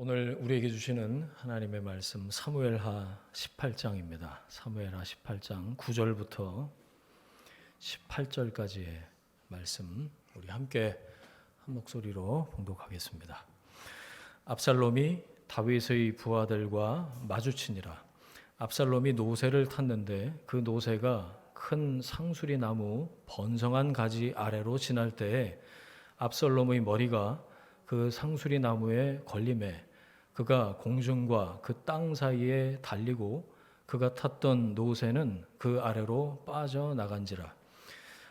오늘 우리에게 주시는 하나님의 말씀 사무엘하 18장입니다. 사무엘하 18장 9절부터 18절까지의 말씀 우리 함께 한 목소리로 봉독하겠습니다. 압살롬이 다윗의 부하들과 마주치니라. 압살롬이 노새를 탔는데 그 노새가 큰 상수리 나무 번성한 가지 아래로 지날 때에 압살롬의 머리가 그 상수리 나무에 걸림에 그가 공중과 그 땅 사이에 달리고 그가 탔던 노새는 그 아래로 빠져나간지라.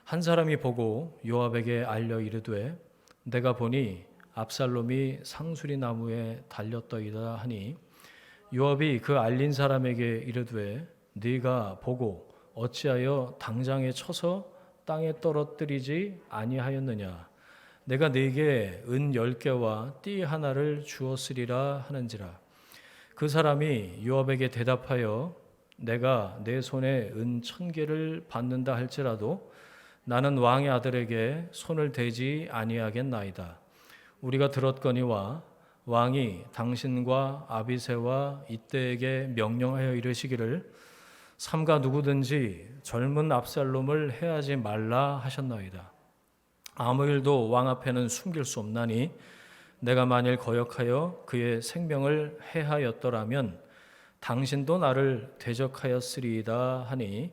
한 사람이 보고 요압에게 알려 이르되 내가 보니 압살롬이 상수리 나무에 달렸더이다 하니 요압이 그 알린 사람에게 이르되 네가 보고 어찌하여 당장에 쳐서 땅에 떨어뜨리지 아니하였느냐. 내가 네게 은 10개와 띠 하나를 주었으리라 하는지라. 그 사람이 요압에게 대답하여 내가 내 손에 은 1000개를 받는다 할지라도 나는 왕의 아들에게 손을 대지 아니하겠나이다. 우리가 들었거니와 왕이 당신과 아비새와 이때에게 명령하여 이르시기를 삼가 누구든지 젊은 압살롬을 해하지 말라 하셨나이다. 아무 일도 왕 앞에는 숨길 수 없나니 내가 만일 거역하여 그의 생명을 해하였더라면 당신도 나를 대적하였으리이다 하니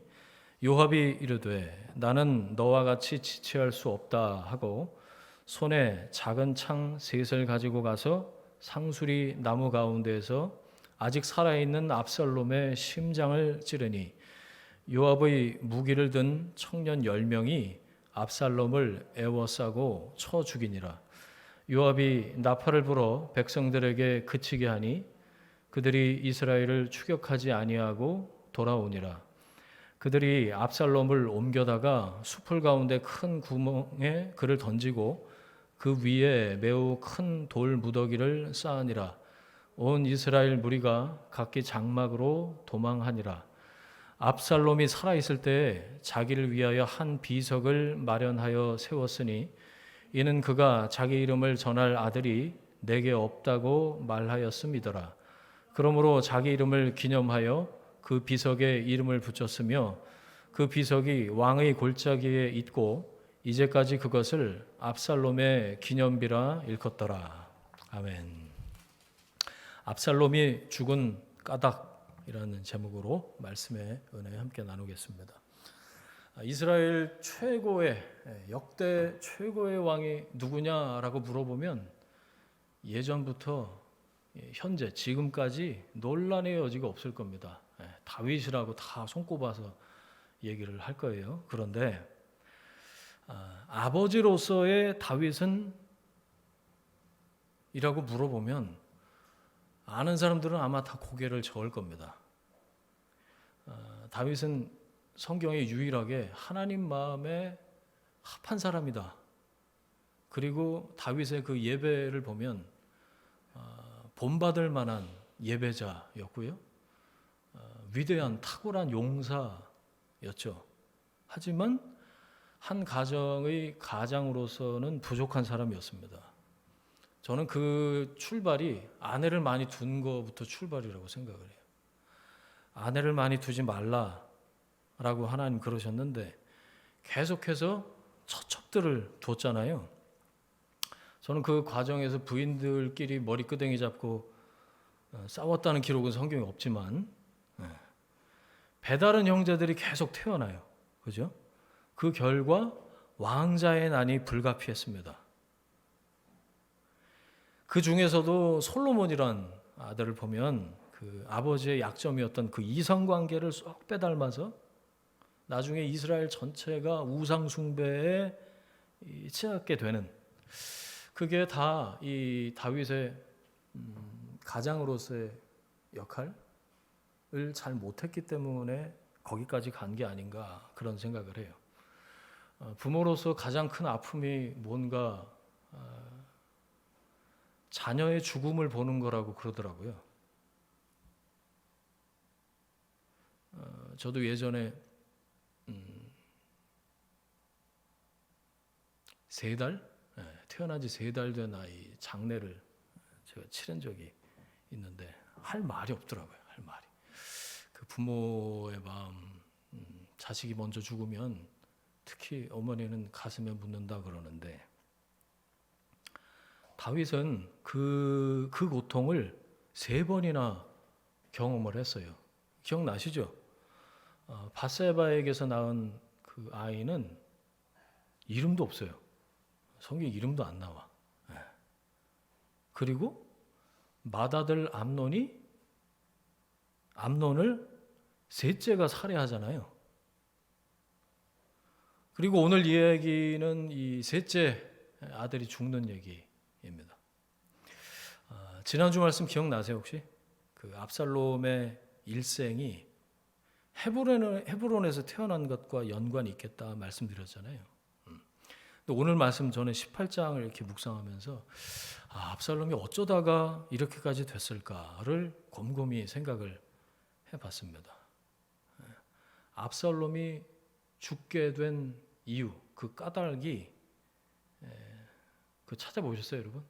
요압이 이르되 나는 너와 같이 지체할 수 없다 하고 손에 작은 창 셋을 가지고 가서 상수리 나무 가운데에서 아직 살아있는 압살롬의 심장을 찌르니 요압의 무기를 든 청년 10명이 압살롬을 애워싸고 쳐 죽이니라. 요압이 나팔을 불어 백성들에게 그치게 하니 그들이 이스라엘을 추격하지 아니하고 돌아오니라. 그들이 압살롬을 옮겨다가 숲을 가운데 큰 구멍에 그를 던지고 그 위에 매우 큰 돌 무더기를 쌓으니라. 온 이스라엘 무리가 각기 장막으로 도망하니라. 압살롬이 살아있을 때에 자기를 위하여 한 비석을 마련하여 세웠으니 이는 그가 자기 이름을 전할 아들이 내게 없다고 말하였음이더라. 그러므로 자기 이름을 기념하여 그 비석에 이름을 붙였으며 그 비석이 왕의 골짜기에 있고 이제까지 그것을 압살롬의 기념비라 일컫더라. 아멘. 압살롬이 죽은 까닭이라는 제목으로 말씀의 은혜 함께 나누겠습니다. 이스라엘 최고의 역대 최고의 왕이 누구냐라고 물어보면 예전부터 현재 지금까지 논란의 여지가 없을 겁니다. 다윗이라고 다 손꼽아서 얘기를 할 거예요. 그런데 아버지로서의 다윗은 이라고 물어보면 아는 사람들은 아마 다 고개를 저을 겁니다. 다윗은 성경에 유일하게 하나님 마음에 합한 사람이다. 그리고 다윗의 그 예배를 보면 본받을 만한 예배자였고요. 위대한 탁월한 용사였죠. 하지만 한 가정의 가장으로서는 부족한 사람이었습니다. 저는 그 출발이 아내를 많이 둔 것부터 출발이라고 생각을 해요. 아내를 많이 두지 말라라고 하나님 그러셨는데 계속해서 처첩들을 뒀잖아요. 저는 그 과정에서 부인들끼리 머리끄댕이 잡고 싸웠다는 기록은 성경에 없지만 배다른 형제들이 계속 태어나요. 그죠? 그 결과 왕자의 난이 불가피했습니다. 그 중에서도 솔로몬이란 아들을 보면 그 아버지의 약점이었던 그 이성관계를 쏙 빼닮아서 나중에 이스라엘 전체가 우상 숭배에 치닫게 되는 그게 다 이 다윗의 가장으로서의 역할을 잘 못했기 때문에 거기까지 간 게 아닌가 그런 생각을 해요. 부모로서 가장 큰 아픔이 뭔가 자녀의 죽음을 보는 거라고 그러더라고요. 저도 예전에 3달? 태어난 지 3달 된 아이 장례를 제가 치른 적이 있는데 할 말이 없더라고요. 할 말이. 그 부모의 마음, 자식이 먼저 죽으면 특히 어머니는 가슴에 묻는다 그러는데 다윗은 그 고통을 3번이나 경험을 했어요. 기억나시죠? 밧세바에게서 낳은 그 아이는 이름도 없어요. 성경 이름도 안 나와. 그리고 맏아들 암논을 셋째가 살해하잖아요. 그리고 오늘 이야기는 이 셋째 아들이 죽는 얘기입니다. 지난주 말씀 기억나세요 혹시? 그 압살롬의 일생이 헤브론에서 태어난 것과 연관이 있겠다 말씀드렸잖아요. 근데 오늘 말씀 전에 18장을 이렇게 묵상하면서 압살롬이 어쩌다가 이렇게까지 됐을까를 곰곰이 생각을 해봤습니다. 압살롬이 죽게 된 이유, 그 까닭이 그 찾아보셨어요, 여러분?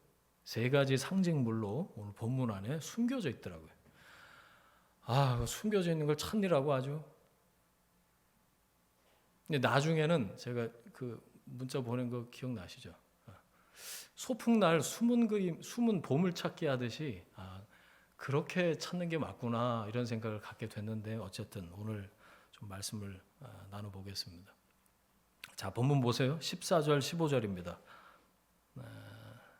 3가지 상징물로 오늘 본문 안에 숨겨져 있더라고요. 숨겨져 있는 걸 찾느라고 아주. 근데 나중에는 제가 그 문자 보낸 거 기억나시죠? 소풍날 숨은 그림, 숨은 보물찾기 하듯이 그렇게 찾는 게 맞구나 이런 생각을 갖게 됐는데 어쨌든 오늘 좀 말씀을 나눠보겠습니다. 자, 본문 보세요. 14절 15절입니다.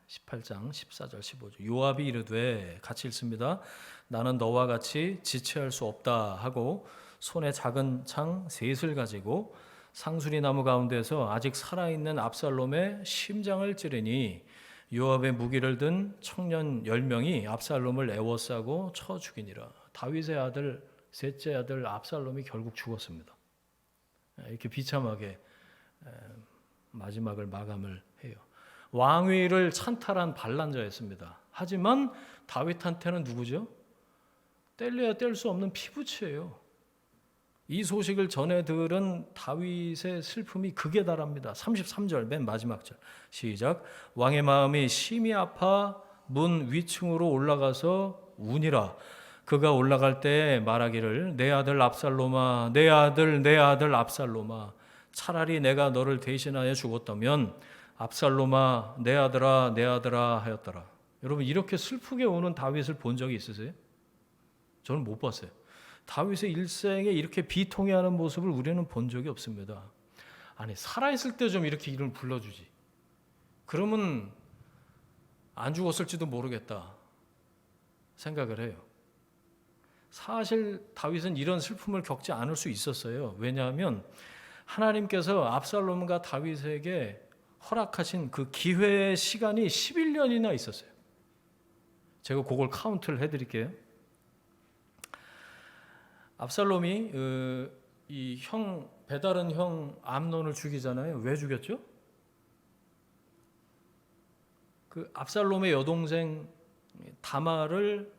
18장 14절 15절. 요압이 이르되, 같이 읽습니다. 나는 너와 같이 지체할 수 없다 하고 손에 작은 창 셋을 가지고 상수리 나무 가운데서 아직 살아있는 압살롬의 심장을 찌르니 요압의 무기를 든 청년 10명이 압살롬을 에워싸고 쳐 죽이니라. 다윗의 아들 셋째 아들 압살롬이 결국 죽었습니다. 이렇게 비참하게 마지막을 마감을 해요. 왕위를 찬탈한 반란자였습니다. 하지만 다윗한테는 누구죠? 뗄래야 뗄 수 없는 피부치예요. 이 소식을 전해 들은 다윗의 슬픔이 극에 달합니다. 33절 맨 마지막 절 시작. 왕의 마음이 심히 아파 문 위층으로 올라가서 우니라. 그가 올라갈 때 말하기를 내 아들 압살롬아, 내 아들 압살롬아, 차라리 내가 너를 대신하여 죽었다면 압살롬아 내 아들아 하였더라. 여러분 이렇게 슬프게 우는 다윗을 본 적이 있으세요? 저는 못 봤어요. 다윗의 일생에 이렇게 비통해하는 모습을 우리는 본 적이 없습니다. 아니 살아있을 때 좀 이렇게 이름을 불러주지. 그러면 안 죽었을지도 모르겠다 생각을 해요. 사실 다윗은 이런 슬픔을 겪지 않을 수 있었어요. 왜냐하면 하나님께서 압살롬과 다윗에게 허락하신 그 기회의 시간이 11년이나 있었어요. 제가 그걸 카운트를 해드릴게요. 압살롬이 이 배다른 형 암논을 죽이잖아요. 왜 죽였죠? 그 압살롬의 여동생 다말을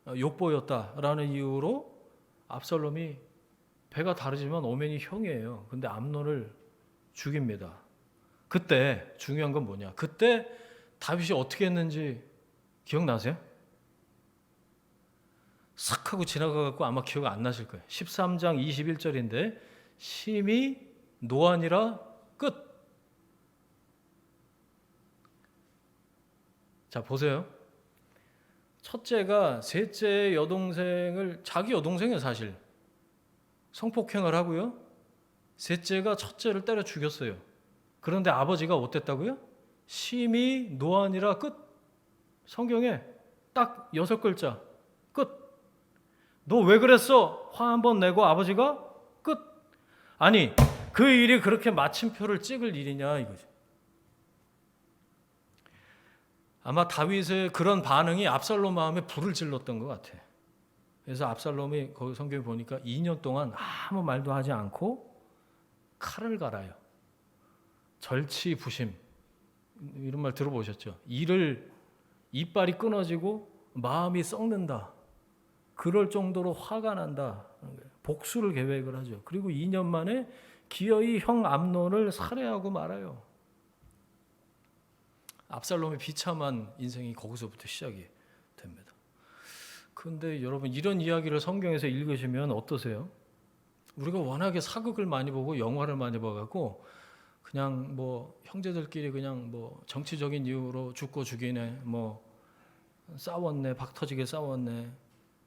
욕보였다라는 이유로 압살롬이 배가 다르지만 오면이 형이에요. 근데 암논을 죽입니다. 그때 중요한 건 뭐냐? 그때 다윗이 어떻게 했는지 기억나세요? 싹 하고 지나가갖고 아마 기억 안 나실 거예요. 13장 21절인데 심히 노하니라 끝. 자 보세요. 첫째가 셋째 여동생을 자기 여동생이에요 사실. 성폭행을 하고요. 셋째가 첫째를 때려 죽였어요. 그런데 아버지가 어땠다고요? 심히 노하니라 끝. 성경에 딱 6글자 끝. 너 왜 그랬어? 화 한번 내고 아버지가 끝. 아니 그 일이 그렇게 마침표를 찍을 일이냐 이거지. 아마 다윗의 그런 반응이 압살롬 마음에 불을 질렀던 것 같아. 그래서 압살롬이 거기 성경에 보니까 2년 동안 아무 말도 하지 않고 칼을 갈아요. 절치부심 이런 말 들어보셨죠? 이빨이 끊어지고 마음이 썩는다. 그럴 정도로 화가 난다. 복수를 계획을 하죠. 그리고 2년 만에 기어이 형 암논을 살해하고 말아요. 압살롬의 비참한 인생이 거기서부터 시작이 됩니다. 근데 여러분 이런 이야기를 성경에서 읽으시면 어떠세요? 우리가 워낙에 사극을 많이 보고 영화를 많이 봐갖고 그냥 뭐 형제들끼리 그냥 뭐 정치적인 이유로 죽고 죽이네, 뭐 싸웠네, 박 터지게 싸웠네,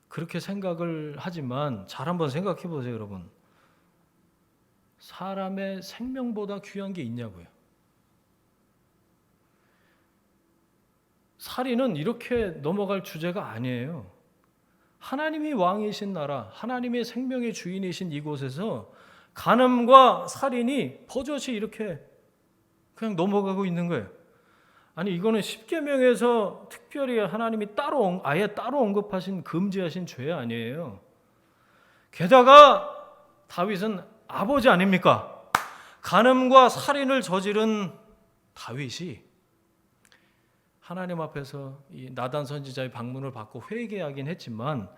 그렇게 생각을 하지만 잘 한번 생각해 보세요, 여러분. 사람의 생명보다 귀한 게 있냐고요. 살인은 이렇게 넘어갈 주제가 아니에요. 하나님이 왕이신 나라, 하나님의 생명의 주인이신 이곳에서 간음과 살인이 버젓이 이렇게 그냥 넘어가고 있는 거예요. 아니 이거는 십계명에서 특별히 하나님이 아예 따로 언급하신 금지하신 죄 아니에요. 게다가 다윗은 아버지 아닙니까? 간음과 살인을 저지른 다윗이 하나님 앞에서 이 나단 선지자의 방문을 받고 회개하긴 했지만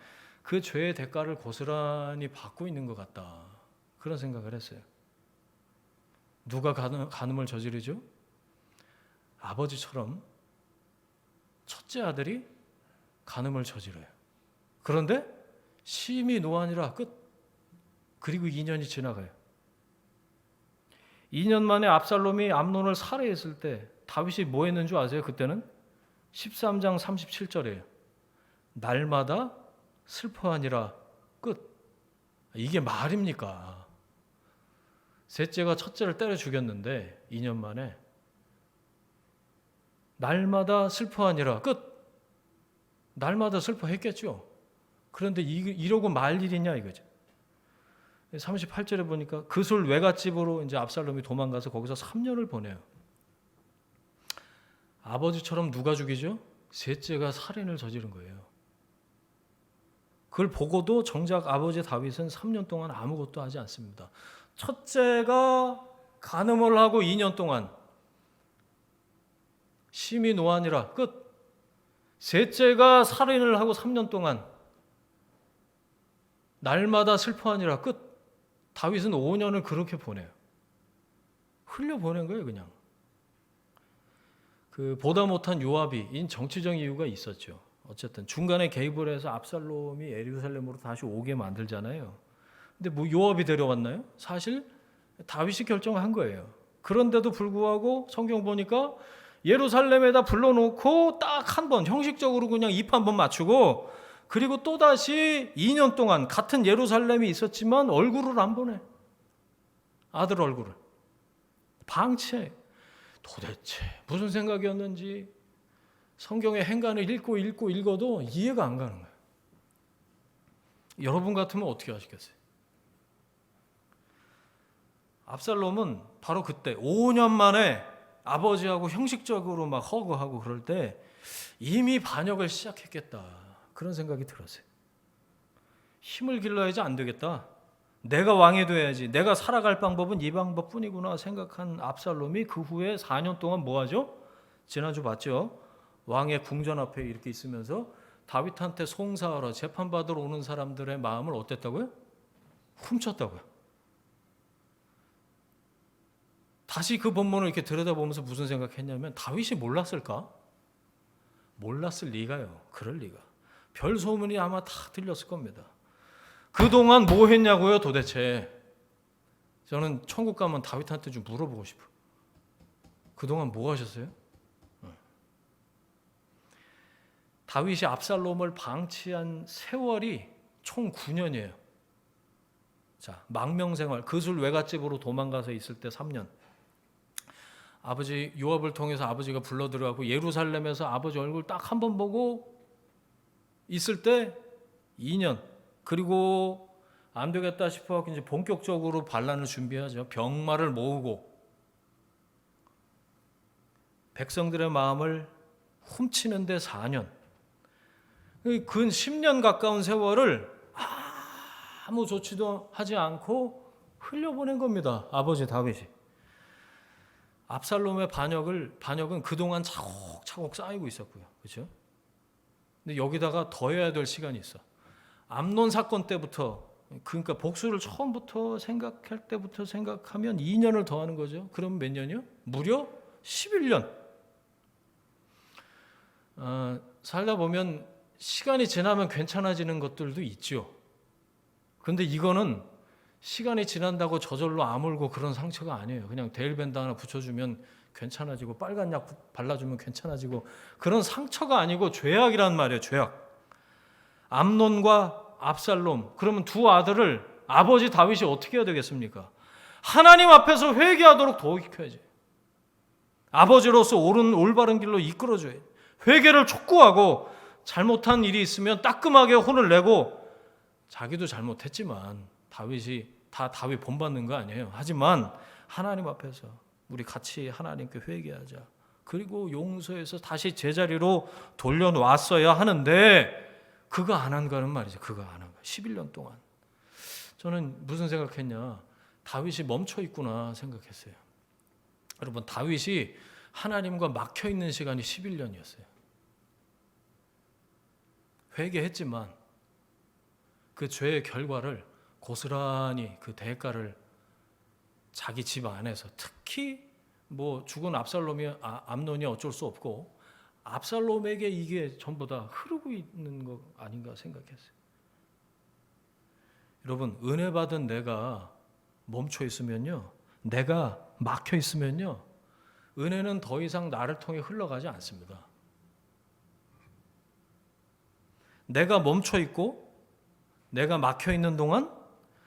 그 죄의 대가를 고스란히 받고 있는 것 같다, 그런 생각을 했어요. 누가 간음을 저지르죠? 아버지처럼 첫째 아들이 간음을 저지러요. 그런데 심히 노하니라 끝. 그리고 2년이 지나가요. 2년 만에 압살롬이 암논을 살해했을 때 다윗이 뭐 했는 줄 아세요? 그때는 13장 37절이에요. 날마다 슬퍼하니라 끝. 이게 말입니까? 셋째가 첫째를 때려 죽였는데 2년 만에 날마다 슬퍼하니라 끝. 날마다 슬퍼했겠죠. 그런데 이러고 말 일이냐 이거죠. 38절에 보니까 그술 외갓집으로 이제 압살롬이 도망가서 거기서 3년을 보내요. 아버지처럼 누가 죽이죠? 셋째가 살인을 저지른 거예요. 그걸 보고도 정작 아버지 다윗은 3년 동안 아무것도 하지 않습니다. 첫째가 간음을 하고 2년 동안 심히 노하니라 끝. 셋째가 살인을 하고 3년 동안 날마다 슬퍼하니라 끝. 다윗은 5년을 그렇게 보내요. 흘려보낸 거예요, 그냥. 그 보다 못한 요압이 인 정치적 이유가 있었죠. 어쨌든 중간에 개입을 해서 압살롬이 예루살렘으로 다시 오게 만들잖아요. 근데 뭐 요압이 데려왔나요? 사실 다윗이 결정한 거예요. 그런데도 불구하고 성경 보니까 예루살렘에다 불러놓고 딱 한 번 형식적으로 그냥 입 한 번 맞추고 그리고 또다시 2년 동안 같은 예루살렘이 있었지만 얼굴을 안 보내. 아들 얼굴을. 방치해. 도대체 무슨 생각이었는지 성경의 행간을 읽어도 이해가 안 가는 거예요. 여러분 같으면 어떻게 하시겠어요? 압살롬은 바로 그때 5년 만에 아버지하고 형식적으로 막 허구하고 그럴 때 이미 반역을 시작했겠다, 그런 생각이 들었어요. 힘을 길러야지 안 되겠다. 내가 왕이 돼야지. 내가 살아갈 방법은 이 방법뿐이구나 생각한 압살롬이 그 후에 4년 동안 뭐 하죠? 지난주 봤죠? 왕의 궁전 앞에 이렇게 있으면서 다윗한테 송사하러 재판받으러 오는 사람들의 마음을 어땠다고요? 훔쳤다고요. 다시 그 본문을 이렇게 들여다보면서 무슨 생각했냐면 다윗이 몰랐을까? 몰랐을 리가요. 그럴 리가. 별 소문이 아마 다 들렸을 겁니다. 그동안 뭐 했냐고요, 도대체. 저는 천국 가면 다윗한테 좀 물어보고 싶어요. 그동안 뭐 하셨어요? 다윗이 압살롬을 방치한 세월이 총 9년이에요. 자, 망명생활, 그술 외갓집으로 도망가서 있을 때 3년. 아버지 요압을 통해서 아버지가 불러 들어가고 예루살렘에서 아버지 얼굴 딱 한 번 보고 있을 때 2년. 그리고 안 되겠다 싶어 이제 본격적으로 반란을 준비하죠. 병마를 모으고 백성들의 마음을 훔치는데 4년. 근 10년 가까운 세월을 아무 조치도 하지 않고 흘려보낸 겁니다. 아버지 다윗이. 압살롬의 반역은 그동안 차곡차곡 쌓이고 있었고요. 그렇죠? 근데 여기다가 더해야 될 시간이 있어. 암논 사건 때부터, 그러니까 복수를 처음부터 생각할 때부터 생각하면 2년을 더하는 거죠. 그럼 몇 년이요? 무려 11년. 살다 보면 시간이 지나면 괜찮아지는 것들도 있죠. 근데 이거는 시간이 지난다고 저절로 아물고 그런 상처가 아니에요. 그냥 데일밴드 하나 붙여주면 괜찮아지고 빨간 약 발라주면 괜찮아지고 그런 상처가 아니고 죄악이란 말이에요. 죄악. 암논과 압살롬, 그러면 두 아들을 아버지 다윗이 어떻게 해야 되겠습니까? 하나님 앞에서 회개하도록 도우켜야지. 아버지로서 옳은 올바른 길로 이끌어줘야 돼. 회개를 촉구하고 잘못한 일이 있으면 따끔하게 혼을 내고, 자기도 잘못했지만 다윗이 다 다윗 본받는 거 아니에요. 하지만 하나님 앞에서 우리 같이 하나님께 회개하자. 그리고 용서해서 다시 제자리로 돌려놨어야 하는데 그거 안 한 거는 말이죠. 그거 안 한 거. 11년 동안. 저는 무슨 생각했냐. 다윗이 멈춰 있구나 생각했어요. 여러분, 다윗이 하나님과 막혀 있는 시간이 11년이었어요. 회개했지만 그 죄의 결과를 고스란히 그 대가를 자기 집 안에서, 특히 뭐 죽은 암논이 어쩔 수 없고 압살롬에게 이게 전부 다 흐르고 있는 거 아닌가 생각했어요. 여러분, 은혜 받은 내가 멈춰 있으면요, 내가 막혀 있으면요, 은혜는 더 이상 나를 통해 흘러가지 않습니다. 내가 멈춰 있고 내가 막혀 있는 동안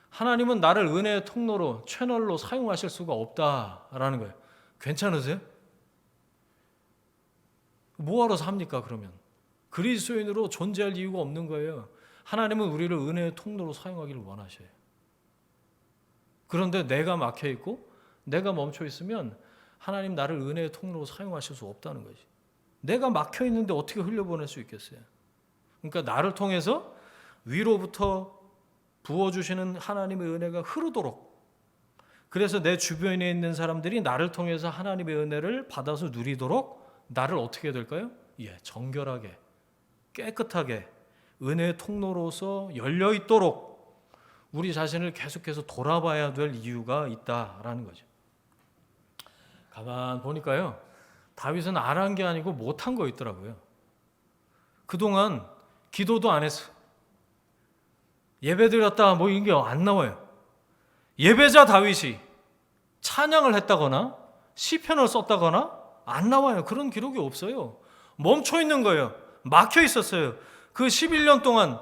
하나님은 나를 은혜의 통로로, 채널로 사용하실 수가 없다라는 거예요. 괜찮으세요? 뭐하러 삽니까 그러면? 그리스도인으로 존재할 이유가 없는 거예요. 하나님은 우리를 은혜의 통로로 사용하기를 원하셔요. 그런데 내가 막혀 있고 내가 멈춰 있으면 하나님 나를 은혜의 통로로 사용하실 수 없다는 거지. 내가 막혀 있는데 어떻게 흘려보낼 수 있겠어요? 그러니까 나를 통해서 위로부터 부어주시는 하나님의 은혜가 흐르도록, 그래서 내 주변에 있는 사람들이 나를 통해서 하나님의 은혜를 받아서 누리도록 나를 어떻게 해야 될까요? 정결하게, 깨끗하게 은혜의 통로로서 열려 있도록 우리 자신을 계속해서 돌아봐야 될 이유가 있다라는 거죠. 가만 보니까요, 다윗은 안 한 게 아니고 못한 거 있더라고요. 그동안 기도도 안 했어. 예배 드렸다 뭐 이런 게 안 나와요. 예배자 다윗이 찬양을 했다거나 시편을 썼다거나 안 나와요. 그런 기록이 없어요. 멈춰 있는 거예요. 막혀 있었어요. 그 11년 동안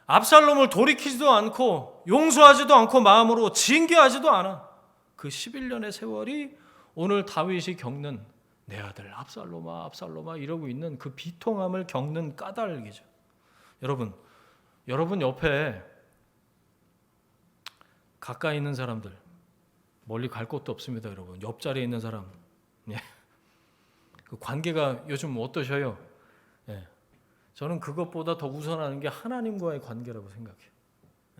압살롬을 돌이키지도 않고 용서하지도 않고 마음으로 징계하지도 않아. 그 11년의 세월이 오늘 다윗이 겪는, 내 아들 압살롬아 압살롬아 이러고 있는 그 비통함을 겪는 까닭이죠. 여러분 옆에 가까이 있는 사람들, 멀리 갈 곳도 없습니다. 여러분 옆자리에 있는 사람, 그 관계가 요즘 어떠셔요? 저는 그것보다 더 우선하는 게 하나님과의 관계라고 생각해요.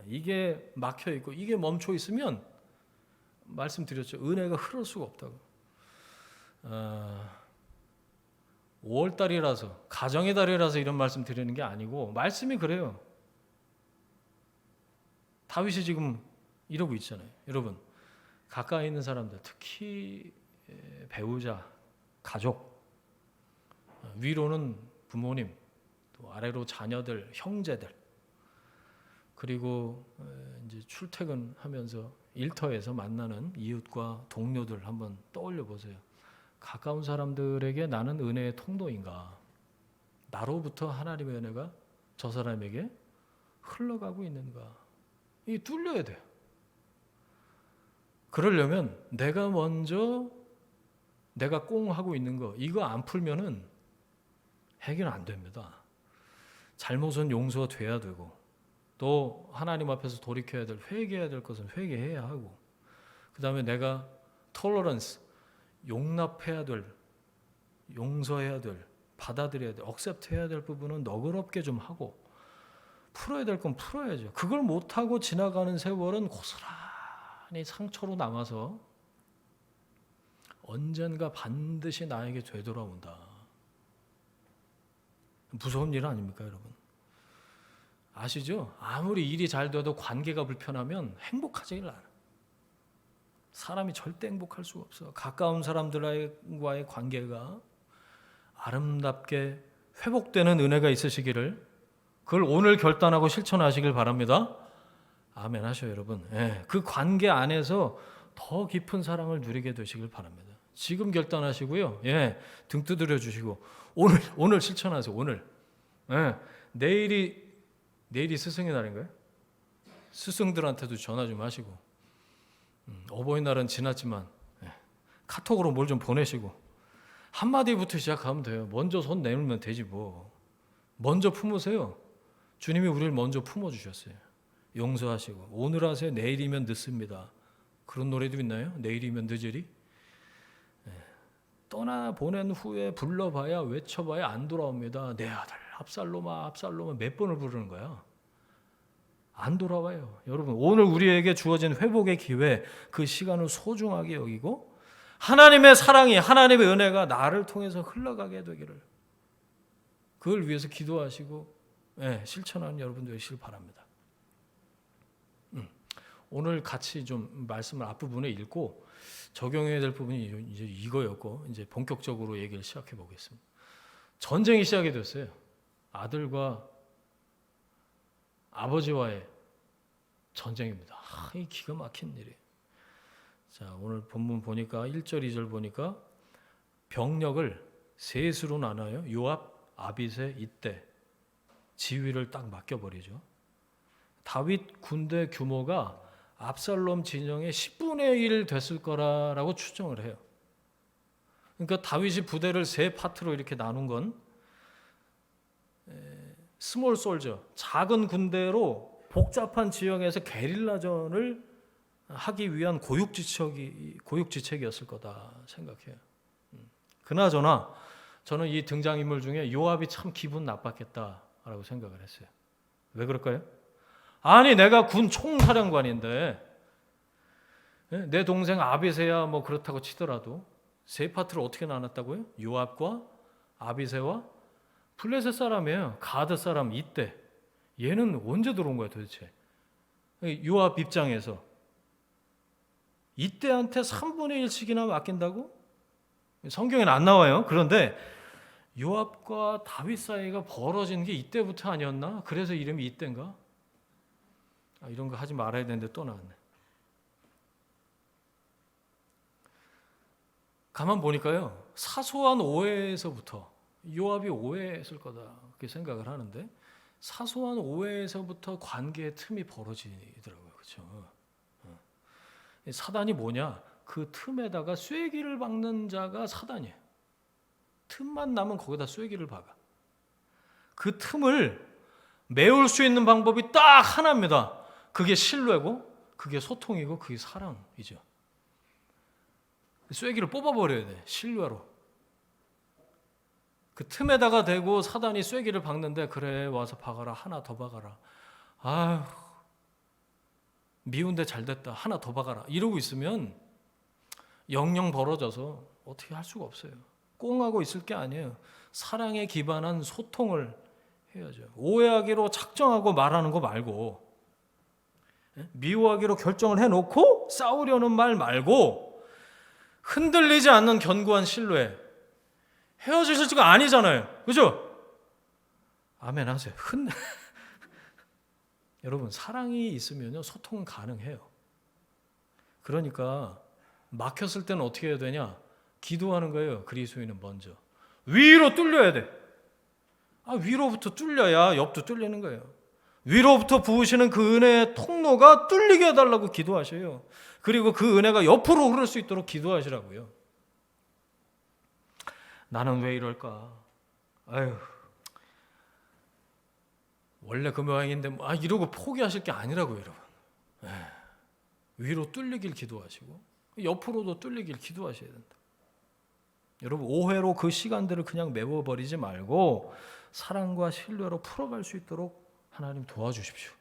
이게 막혀 있고 이게 멈춰 있으면, 말씀드렸죠, 은혜가 흐를 수가 없다고. 5월달이라서, 가정의 달이라서 이런 말씀 드리는 게 아니고 말씀이 그래요. 다윗이 지금 이러고 있잖아요. 여러분, 가까이 있는 사람들, 특히 배우자, 가족, 위로는 부모님, 또 아래로 자녀들, 형제들, 그리고 이제 출퇴근하면서 일터에서 만나는 이웃과 동료들 한번 떠올려 보세요. 가까운 사람들에게 나는 은혜의 통로인가? 나로부터 하나님의 은혜가 저 사람에게 흘러가고 있는가? 이 뚫려야 돼요. 그러려면 내가 먼저 내가 꽁 하고 있는 거, 이거 안 풀면은 해결 안 됩니다. 잘못은 용서가 돼야 되고, 또 하나님 앞에서 돌이켜야 될, 회개해야 될 것은 회개해야 하고, 그 다음에 내가 톨러런스, 용납해야 될, 용서해야 될, 받아들여야 될, 억셉트해야 될 부분은 너그럽게 좀 하고, 풀어야 될 건 풀어야죠. 그걸 못하고 지나가는 세월은 고스란히 상처로 남아서 언젠가 반드시 나에게 되돌아온다. 무서운 일 아닙니까, 여러분? 아시죠? 아무리 일이 잘 돼도 관계가 불편하면 행복하지를 않아. 사람이 절대 행복할 수가 없어. 가까운 사람들과의 관계가 아름답게 회복되는 은혜가 있으시기를 그걸 오늘 결단하고 실천하시길 바랍니다. 아멘 하셔요, 여러분. 예, 그 관계 안에서 더 깊은 사랑을 누리게 되시길 바랍니다. 지금 결단하시고요. 예, 등 두드려 주시고 오늘 실천하세요. 오늘. 예, 내일이 스승의 날인가요? 스승들한테도 전화 좀 하시고 어버이날은 지났지만 카톡으로 뭘 좀 보내시고 한마디부터 시작하면 돼요. 먼저 손 내밀면 되지 뭐. 먼저 품으세요. 주님이 우리를 먼저 품어주셨어요. 용서하시고 오늘 하세요. 내일이면 늦습니다. 그런 노래도 있나요? 내일이면 늦으리? 떠나보낸 후에 불러봐야 외쳐봐야 안 돌아옵니다. 내 아들 압살롬아 압살롬아 몇 번을 부르는 거야. 안 돌아와요. 여러분 오늘 우리에게 주어진 회복의 기회, 그 시간을 소중하게 여기고 하나님의 사랑이, 하나님의 은혜가 나를 통해서 흘러가게 되기를, 그걸 위해서 기도하시고 실천하는 여러분 되시길 바랍니다. 오늘 같이 좀 말씀을 앞부분에 읽고 적용해야 될 부분이 이제 이거였고, 이제 본격적으로 얘기를 시작해 보겠습니다. 전쟁이 시작이 됐어요. 아들과 아버지와의 전쟁입니다. 이 기가 막힌 일이에요. 자, 오늘 본문 보니까 1절, 2절 보니까 병력을 셋으로 나눠요. 요압, 아비새, 이때 지휘를 딱 맡겨버리죠. 다윗 군대 규모가 압살롬 진영의 10분의 1 됐을 거라고 추정을 해요. 그러니까 다윗이 부대를 세 파트로 이렇게 나눈 건 스몰 솔저, 작은 군대로 복잡한 지역에서 게릴라전을 하기 위한 고육지책이었을 거다 생각해요. 그나저나 저는 이 등장인물 중에 요압이 참 기분 나빴겠다라고 생각을 했어요. 왜 그럴까요? 아니 내가 군 총사령관인데 내 동생 아비새야 뭐 그렇다고 치더라도 세 파트를 어떻게 나눴다고요? 요압과 아비새와 블레셋 사람이에요. 가드 사람 이때. 얘는 언제 들어온 거야 도대체? 요압 입장에서 이때한테 3분의 1씩이나 맡긴다고? 성경에는 안 나와요. 그런데 요압과 다윗 사이가 벌어진 게 이때부터 아니었나? 그래서 이름이 이때인가? 이런 거 하지 말아야 되는데 또 나왔네. 가만 보니까요, 사소한 오해에서부터, 요압이 오해했을 거다 그렇게 생각을 하는데, 사소한 오해에서부터 관계의 틈이 벌어지더라고요. 그렇죠? 사단이 뭐냐? 그 틈에다가 쐐기를 박는 자가 사단이에요. 틈만 나면 거기다 쐐기를 박아. 그 틈을 메울 수 있는 방법이 딱 하나입니다. 그게 신뢰고, 그게 소통이고, 그게 사랑이죠. 쐐기를 뽑아버려야 돼. 신뢰로. 그 틈에다가 대고 사단이 쐐기를 박는데, 그래 와서 박아라, 하나 더 박아라. 아휴, 미운데 잘됐다, 하나 더 박아라. 이러고 있으면 영영 벌어져서 어떻게 할 수가 없어요. 꽁하고 있을 게 아니에요. 사랑에 기반한 소통을 해야죠. 오해하기로 작정하고 말하는 거 말고, 미워하기로 결정을 해놓고 싸우려는 말 말고, 흔들리지 않는 견고한 신뢰. 헤어지실 거 아니잖아요. 그죠? 아멘 하세요. 여러분, 사랑이 있으면요, 소통은 가능해요. 그러니까 막혔을 때는 어떻게 해야 되냐? 기도하는 거예요. 그리스도인은 먼저 위로 뚫려야 돼. 위로부터 뚫려야 옆도 뚫리는 거예요. 위로부터 부으시는 그 은혜의 통로가 뚫리게 해달라고 기도하셔요. 그리고 그 은혜가 옆으로 흐를 수 있도록 기도하시라고요. 나는 왜 이럴까? 아유, 원래 그 모양인데 이러고 포기하실 게 아니라고요, 여러분. 위로 뚫리길 기도하시고 옆으로도 뚫리길 기도하셔야 된다. 여러분, 오해로 그 시간들을 그냥 메워버리지 말고 사랑과 신뢰로 풀어갈 수 있도록 하나님 도와주십시오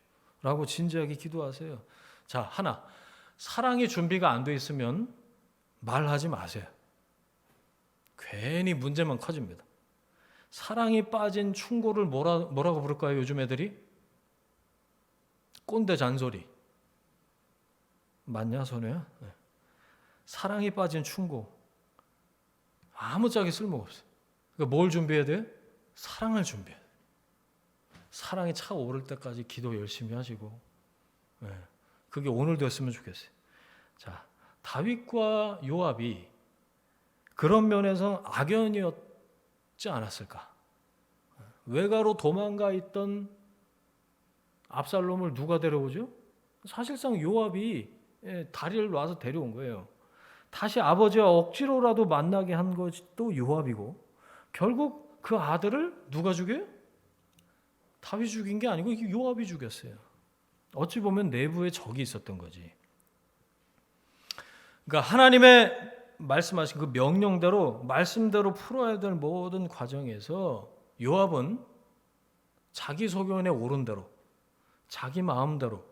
라고 진지하게 기도하세요. 자, 하나, 사랑의 준비가 안 돼 있으면 말하지 마세요. 괜히 문제만 커집니다. 사랑이 빠진 충고를 뭐라고 부를까요? 요즘 애들이? 꼰대 잔소리. 맞냐, 선우야? 네. 사랑이 빠진 충고. 아무짝에 쓸모가 없어요. 그러니까 뭘 준비해야 돼요? 사랑을 준비해야 돼요. 사랑이 차오를 때까지 기도 열심히 하시고, 예, 그게 오늘 됐으면 좋겠어요. 자, 다윗과 요압이 그런 면에서 악연이었지 않았을까? 외가로 도망가 있던 압살롬을 누가 데려오죠? 사실상 요압이 다리를 놔서 데려온 거예요. 다시 아버지와 억지로라도 만나게 한 것도 요압이고, 결국 그 아들을 누가 죽여요? 다윗이 죽인 게 아니고 요압이 죽였어요. 어찌 보면 내부에 적이 있었던 거지. 그러니까 하나님의 말씀하신 그 명령대로 말씀대로 풀어야 될 모든 과정에서 요압은 자기 소견에 옳은 대로, 자기 마음대로,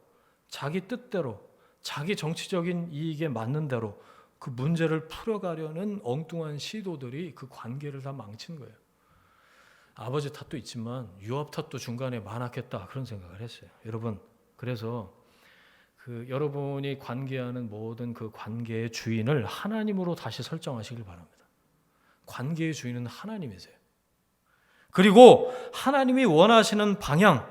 자기 뜻대로, 자기 정치적인 이익에 맞는 대로 그 문제를 풀어가려는 엉뚱한 시도들이 그 관계를 다 망친 거예요. 아버지 탓도 있지만 요압 탓도 중간에 많았겠다, 그런 생각을 했어요. 여러분, 그래서 여러분이 관계하는 모든 그 관계의 주인을 하나님으로 다시 설정하시길 바랍니다. 관계의 주인은 하나님이세요. 그리고 하나님이 원하시는 방향,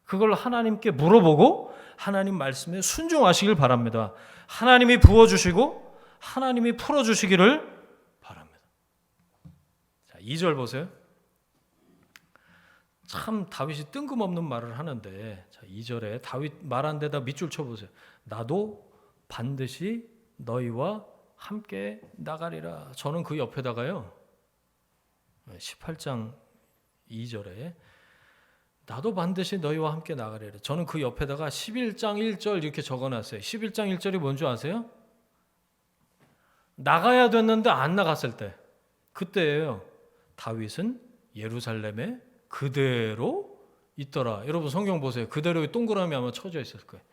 그걸 하나님께 물어보고 하나님 말씀에 순종하시길 바랍니다. 하나님이 부어주시고 하나님이 풀어주시기를 바랍니다. 자, 2절 보세요. 참 다윗이 뜬금없는 말을 하는데, 자, 2절에 다윗 말한 데다 밑줄 쳐보세요. 나도 반드시 너희와 함께 나가리라. 저는 그 옆에다가요, 18장 2절에 나도 반드시 너희와 함께 나가리라. 저는 그 옆에다가 11장 1절 이렇게 적어놨어요. 11장 1절이 뭔지 아세요? 나가야 됐는데 안 나갔을 때, 그때예요. 다윗은 예루살렘에 그대로 있더라. 여러분 성경 보세요. 그대로의 동그라미 아마 쳐져 있을 거예요.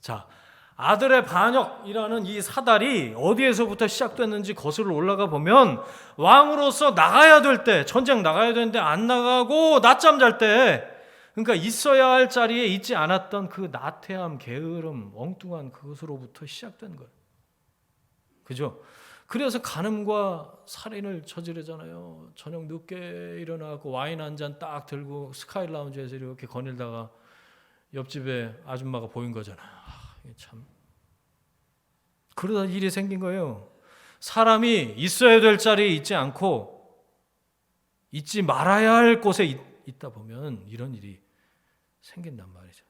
자, 아들의 반역이라는 이 사달이 어디에서부터 시작됐는지 거슬러 올라가 보면, 왕으로서 나가야 될 때, 전쟁 나가야 되는데 안 나가고 낮잠 잘 때, 그러니까 있어야 할 자리에 있지 않았던 그 나태함, 게으름, 엉뚱한 그것으로부터 시작된 거예요. 그죠? 그래서 간음과 살인을 저지르잖아요. 저녁 늦게 일어나고 와인 한 잔 딱 들고 스카이 라운지에서 이렇게 거닐다가 옆집에 아줌마가 보인 거잖아요. 참, 그러다 일이 생긴 거예요. 사람이 있어야 될 자리에 있지 않고 있지 말아야 할 곳에 있다 보면 이런 일이 생긴단 말이죠.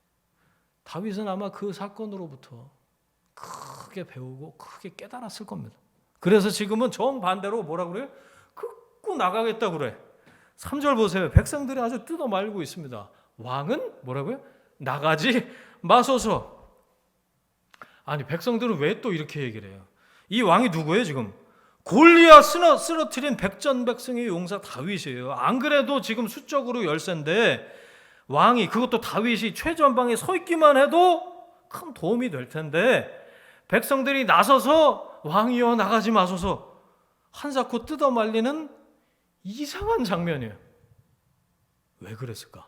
다윗은 아마 그 사건으로부터 크게 배우고 크게 깨달았을 겁니다. 그래서 지금은 정반대로 뭐라고 그래요? 극구 나가겠다고 그래. 3절 보세요. 백성들이 아주 뜯어 말고 있습니다. 왕은 뭐라고요? 나가지 마소서. 아니, 백성들은 왜 또 이렇게 얘기를 해요? 이 왕이 누구예요 지금? 골리앗 쓰러뜨린 백전백승의 용사 다윗이에요. 안 그래도 지금 수적으로 열세인데 왕이, 그것도 다윗이 최전방에 서 있기만 해도 큰 도움이 될 텐데, 백성들이 나서서 왕이여 나가지 마소서 한사코 뜯어 말리는 이상한 장면이에요. 왜 그랬을까?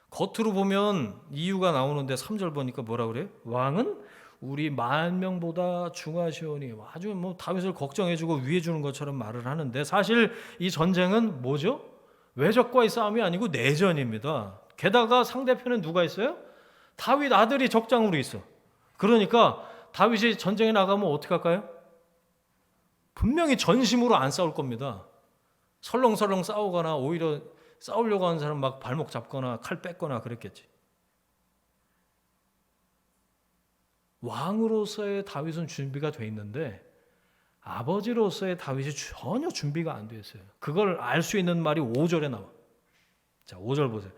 겉으로 보면 이유가 나오는데 3절 보니까 뭐라 그래요? 왕은 우리 10,000명보다 중하시오니. 아주 다윗을 걱정해주고 위해주는 것처럼 말을 하는데, 사실 이 전쟁은 뭐죠? 외적과의 싸움이 아니고 내전입니다. 게다가 상대편은 누가 있어요? 다윗 아들이 적장으로 있어. 그러니까 다윗이 전쟁에 나가면 어떻게 할까요? 분명히 전심으로 안 싸울 겁니다. 설렁설렁 싸우거나 오히려 싸우려고 하는 사람 막 발목 잡거나 칼 뺏거나 그랬겠지. 왕으로서의 다윗은 준비가 돼 있는데 아버지로서의 다윗이 전혀 준비가 안 돼 있어요. 그걸 알 수 있는 말이 5절에 나와. 자, 5절 보세요.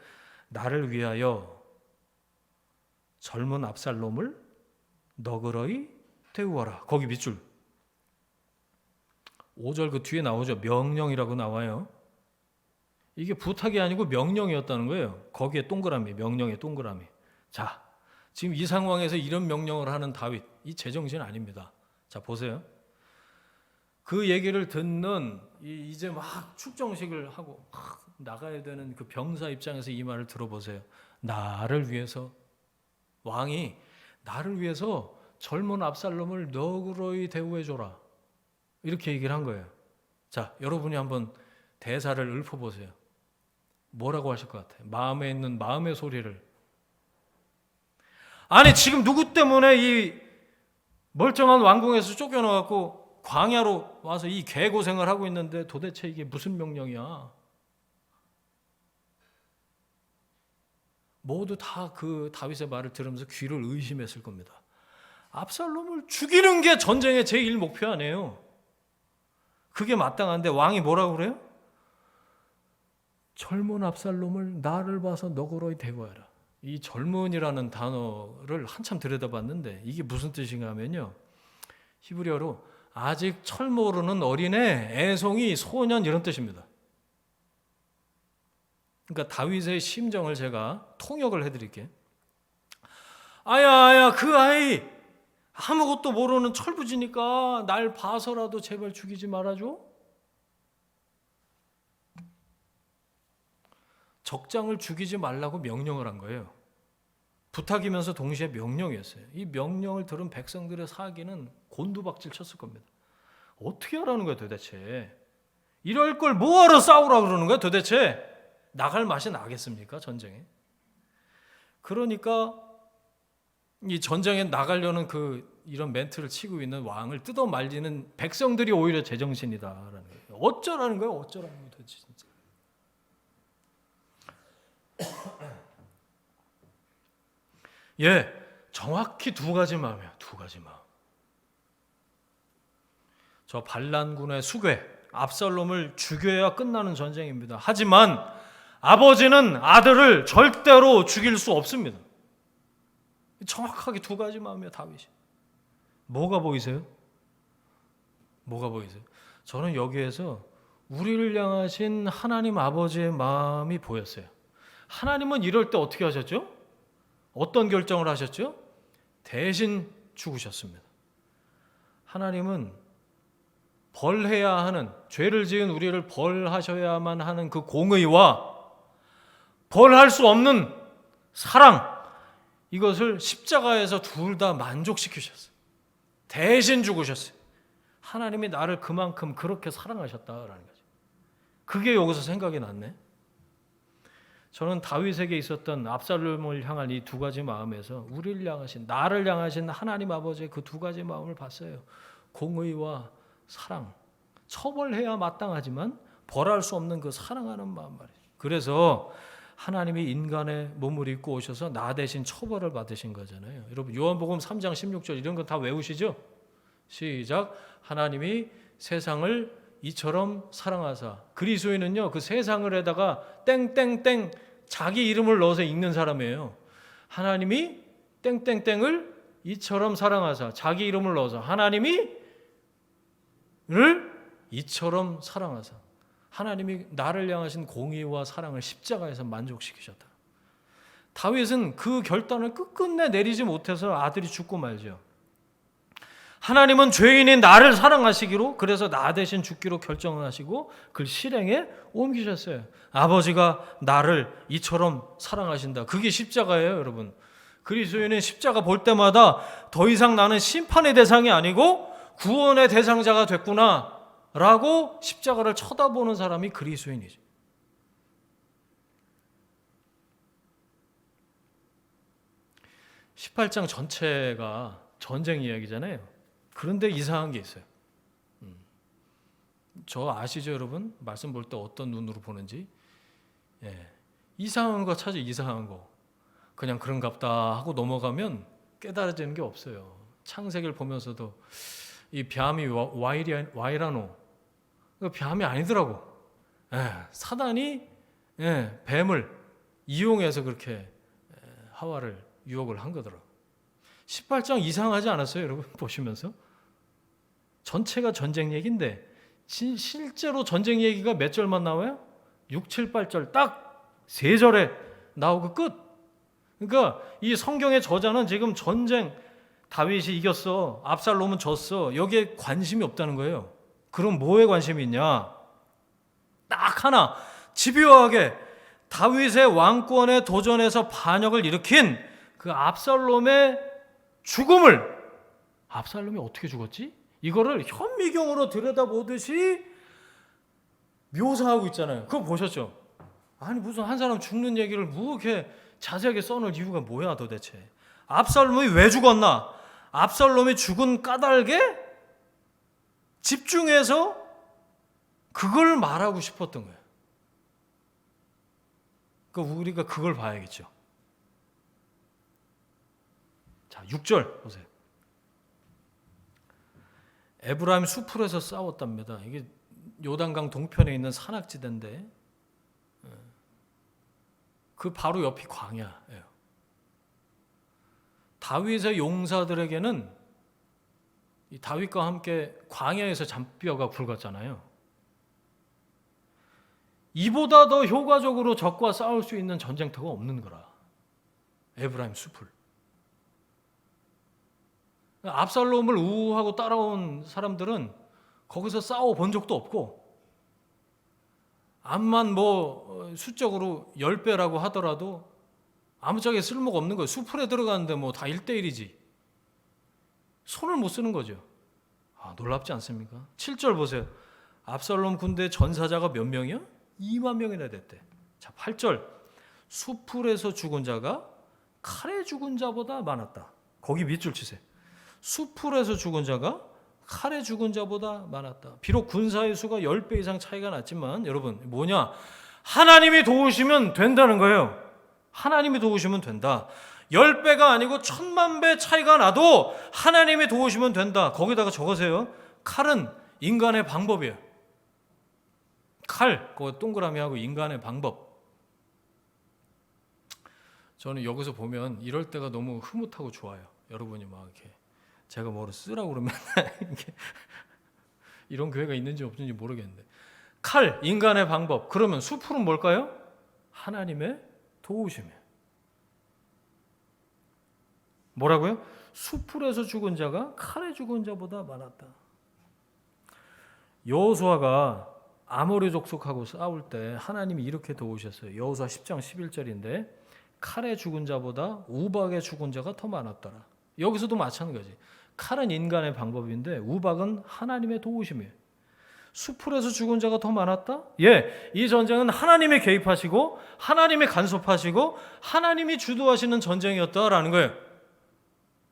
나를 위하여 젊은 압살롬을 너그러이 태우어라. 거기 밑줄. 5절 그 뒤에 나오죠. 명령이라고 나와요. 이게 부탁이 아니고 명령이었다는 거예요. 거기에 동그라미, 명령의 동그라미. 자, 지금 이 상황에서 이런 명령을 하는 다윗, 이 제정신 아닙니다. 자, 보세요. 그 얘기를 듣는 이제 막 출정식을 하고 막 나가야 되는 그 병사 입장에서 이 말을 들어보세요. 나를 위해서, 왕이 나를 위해서 젊은 압살롬을 너그러이 대우해줘라. 이렇게 얘기를 한 거예요. 자, 여러분이 한번 대사를 읊어보세요. 뭐라고 하실 것 같아요? 마음에 있는 마음의 소리를. 아니 지금 누구 때문에 이 멀쩡한 왕궁에서 쫓겨나갖고 광야로 와서 이 개고생을 하고 있는데 도대체 이게 무슨 명령이야? 모두 다 그 다윗의 말을 들으면서 귀를 의심했을 겁니다. 압살롬을 죽이는 게 전쟁의 제1 목표 아니에요. 그게 마땅한데 왕이 뭐라고 그래요? 젊은 압살롬을 나를 봐서 너그러이 대거하라. 이 젊은이라는 단어를 한참 들여다봤는데 이게 무슨 뜻인가 하면요, 히브리어로 아직 철 모르는 어린애, 애송이, 소년 이런 뜻입니다. 그러니까 다윗의 심정을 제가 통역을 해드릴게요. 아야 그 아이 아무것도 모르는 철부지니까 날 봐서라도 제발 죽이지 말아줘. 적장을 죽이지 말라고 명령을 한 거예요. 부탁이면서 동시에 명령이었어요. 이 명령을 들은 백성들의 사기는 곤두박질 쳤을 겁니다. 어떻게 하라는 거야 도대체? 이럴 걸 뭐하러 싸우라 그러는 거야 도대체? 나갈 맛이 나겠습니까 전쟁에? 그러니까 이 전쟁에 나가려는 이런 멘트를 치고 있는 왕을 뜯어 말리는 백성들이 오히려 제정신이다라는 거예요. 어쩌라는 거예요? 어쩌라는 거예요 도대체 진짜. 예, 정확히 두 가지 마음이에요. 두 가지 마음. 저 반란군의 수괴, 압살롬을 죽여야 끝나는 전쟁입니다. 하지만 아버지는 아들을 절대로 죽일 수 없습니다. 정확하게 두 가지 마음이에요, 다윗이. 뭐가 보이세요? 뭐가 보이세요? 저는 여기에서 우리를 향하신 하나님 아버지의 마음이 보였어요. 하나님은 이럴 때 어떻게 하셨죠? 어떤 결정을 하셨죠? 대신 죽으셨습니다. 하나님은 벌해야 하는, 죄를 지은 우리를 벌하셔야만 하는 그 공의와 벌할 수 없는 사랑, 이것을 십자가에서 둘 다 만족시키셨어요. 대신 죽으셨어요. 하나님이 나를 그만큼 그렇게 사랑하셨다라는 거죠. 그게 여기서 생각이 났네. 저는 다윗에게 있었던 압살롬을 향한 이 두 가지 마음에서 우리를 향하신, 나를 향하신 하나님 아버지의 그 두 가지 마음을 봤어요. 공의와 사랑. 처벌해야 마땅하지만 벌할 수 없는 그 사랑하는 마음 말이에요. 그래서 하나님이 인간의 몸을 입고 오셔서 나 대신 처벌을 받으신 거잖아요. 여러분 요한복음 3장 16절 이런 건 다 외우시죠? 시작. 하나님이 세상을 이처럼 사랑하사. 그리스도인은요 그 세상을에다가 땡땡땡 자기 이름을 넣어서 읽는 사람이에요. 하나님이 땡땡땡을 이처럼 사랑하사. 자기 이름을 넣어서 하나님이 를 이처럼 사랑하사. 하나님이 나를 향하신 공의와 사랑을 십자가에서 만족시키셨다. 다윗은 그 결단을 끝끝내 내리지 못해서 아들이 죽고 말죠. 하나님은 죄인인 나를 사랑하시기로, 그래서 나 대신 죽기로 결정하시고 그걸 실행에 옮기셨어요. 아버지가 나를 이처럼 사랑하신다. 그게 십자가예요, 여러분. 그리스도인은 십자가 볼 때마다 더 이상 나는 심판의 대상이 아니고 구원의 대상자가 됐구나 라고 십자가를 쳐다보는 사람이 그리스도인이죠. (18장) 전체가 전쟁 이야기잖아요. 그런데 이상한 게 있어요. 저 아시죠 여러분? 말씀 볼 때 어떤 눈으로 보는지. 예. 이상한 거 찾아. 이상한 거 그냥 그런갑다 하고 넘어가면 깨달아지는 게 없어요. 창세기를 보면서도 이 뱀이 와이라노, 뱀이 아니더라고. 사단이 뱀을 이용해서 그렇게 하와를 유혹을 한 거더라고. 18장 이상하지 않았어요 여러분? 보시면서 전체가 전쟁 얘기인데 실제로 전쟁 얘기가 몇 절만 나와요? 6, 7, 8절 딱 세 절에 나오고 끝. 그러니까 이 성경의 저자는 지금 전쟁 다윗이 이겼어, 압살롬은 졌어, 여기에 관심이 없다는 거예요. 그럼 뭐에 관심이 있냐? 딱 하나, 집요하게 다윗의 왕권에 도전해서 반역을 일으킨 그 압살롬의 죽음을, 압살롬이 어떻게 죽었지? 이거를 현미경으로 들여다보듯이 묘사하고 있잖아요. 그거 보셨죠? 아니 무슨 한 사람 죽는 얘기를 뭐 이렇게 자세하게 써놓을 이유가 뭐야 도대체. 압살롬이 왜 죽었나? 압살롬이 죽은 까닭에 집중해서 그걸 말하고 싶었던 거예요. 그러니까 우리가 그걸 봐야겠죠. 자, 6절 보세요. 에브라임 수풀에서 싸웠답니다. 이게 요단강 동편에 있는 산악지대인데 그 바로 옆이 광야예요. 다윗의 용사들에게는 이 다윗과 함께 광야에서 잔뼈가 굵었잖아요. 이보다 더 효과적으로 적과 싸울 수 있는 전쟁터가 없는 거라. 에브라임 숲을. 압살롬을 우호하고 따라온 사람들은 거기서 싸워 본 적도 없고, 암만 뭐 수적으로 10배라고 하더라도 아무짝에 쓸모가 없는 거예요. 숲에 들어가는데 뭐 다 1대1이지. 손을 못 쓰는 거죠. 놀랍지 않습니까? 7절 보세요. 압살롬 군대 전사자가 몇 명이요? 2만 명이나 됐대. 자, 8절. 수풀에서 죽은 자가 칼에 죽은 자보다 많았다. 거기 밑줄 치세요. 수풀에서 죽은 자가 칼에 죽은 자보다 많았다. 비록 군사의 수가 10배 이상 차이가 났지만 여러분 뭐냐? 하나님이 도우시면 된다는 거예요. 하나님이 도우시면 된다. 10배가 아니고 1000만 배 차이가 나도 하나님이 도우시면 된다. 거기다가 적으세요. 칼은 인간의 방법이에요. 칼, 그거 동그라미 하고 인간의 방법. 저는 여기서 보면 이럴 때가 너무 흐뭇하고 좋아요. 여러분이 막 이렇게 제가 뭐를 쓰라고 그러면 이런 교회가 있는지 없는지 모르겠는데, 칼, 인간의 방법. 그러면 수풀은 뭘까요? 하나님의 도우심이에요. 뭐라고요? 수풀에서 죽은 자가 칼에 죽은 자보다 많았다. 여호수아가 아모리 족속하고 싸울 때 하나님이 이렇게 도우셨어요. 여호수아 10장 11절인데 칼에 죽은 자보다 우박에 죽은 자가 더 많았더라. 여기서도 마찬가지. 칼은 인간의 방법인데 우박은 하나님의 도우심이에요. 수풀에서 죽은 자가 더 많았다? 예, 이 전쟁은 하나님이 개입하시고 하나님이 간섭하시고 하나님이 주도하시는 전쟁이었다라는 거예요.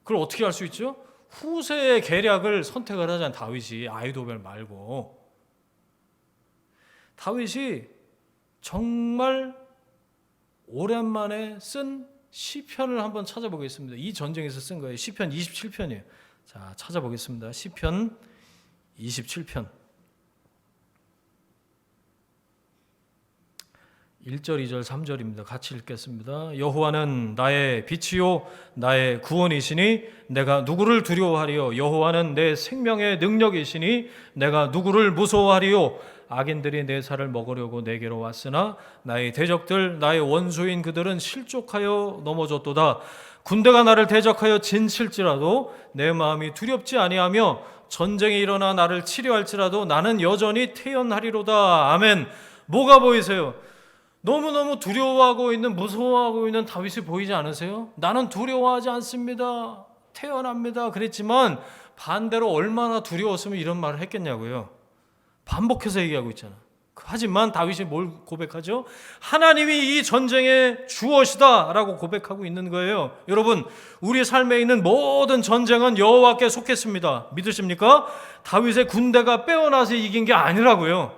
그걸 어떻게 알 수 있죠? 후세의 계략을 선택을 하잖아요. 다윗이 아히도벨 말고. 다윗이 정말 오랜만에 쓴 시편을 한번 찾아보겠습니다. 이 전쟁에서 쓴 거예요. 시편 27편이에요. 자, 찾아보겠습니다. 시편 27편 1절, 2절, 3절입니다. 같이 읽겠습니다. 여호와는 나의 빛이요 나의 구원이시니 내가 누구를 두려워하리요? 여호와는 내 생명의 능력이시니 내가 누구를 무서워하리요? 악인들이 내 살을 먹으려고 내게로 왔으나 나의 대적들 나의 원수인 그들은 실족하여 넘어졌도다. 군대가 나를 대적하여 진칠지라도 내 마음이 두렵지 아니하며 전쟁이 일어나 나를 치려할지라도 나는 여전히 태연하리로다. 아멘. 뭐가 보이세요? 너무너무 두려워하고 있는, 무서워하고 있는 다윗이 보이지 않으세요? 나는 두려워하지 않습니다. 태연합니다. 그랬지만 반대로 얼마나 두려웠으면 이런 말을 했겠냐고요. 반복해서 얘기하고 있잖아. 하지만 다윗이 뭘 고백하죠? 하나님이 이 전쟁의 주엇이다 라고 고백하고 있는 거예요. 여러분, 우리 삶에 있는 모든 전쟁은 여호와께 속했습니다. 믿으십니까? 다윗의 군대가 빼어나서 이긴 게 아니라고요.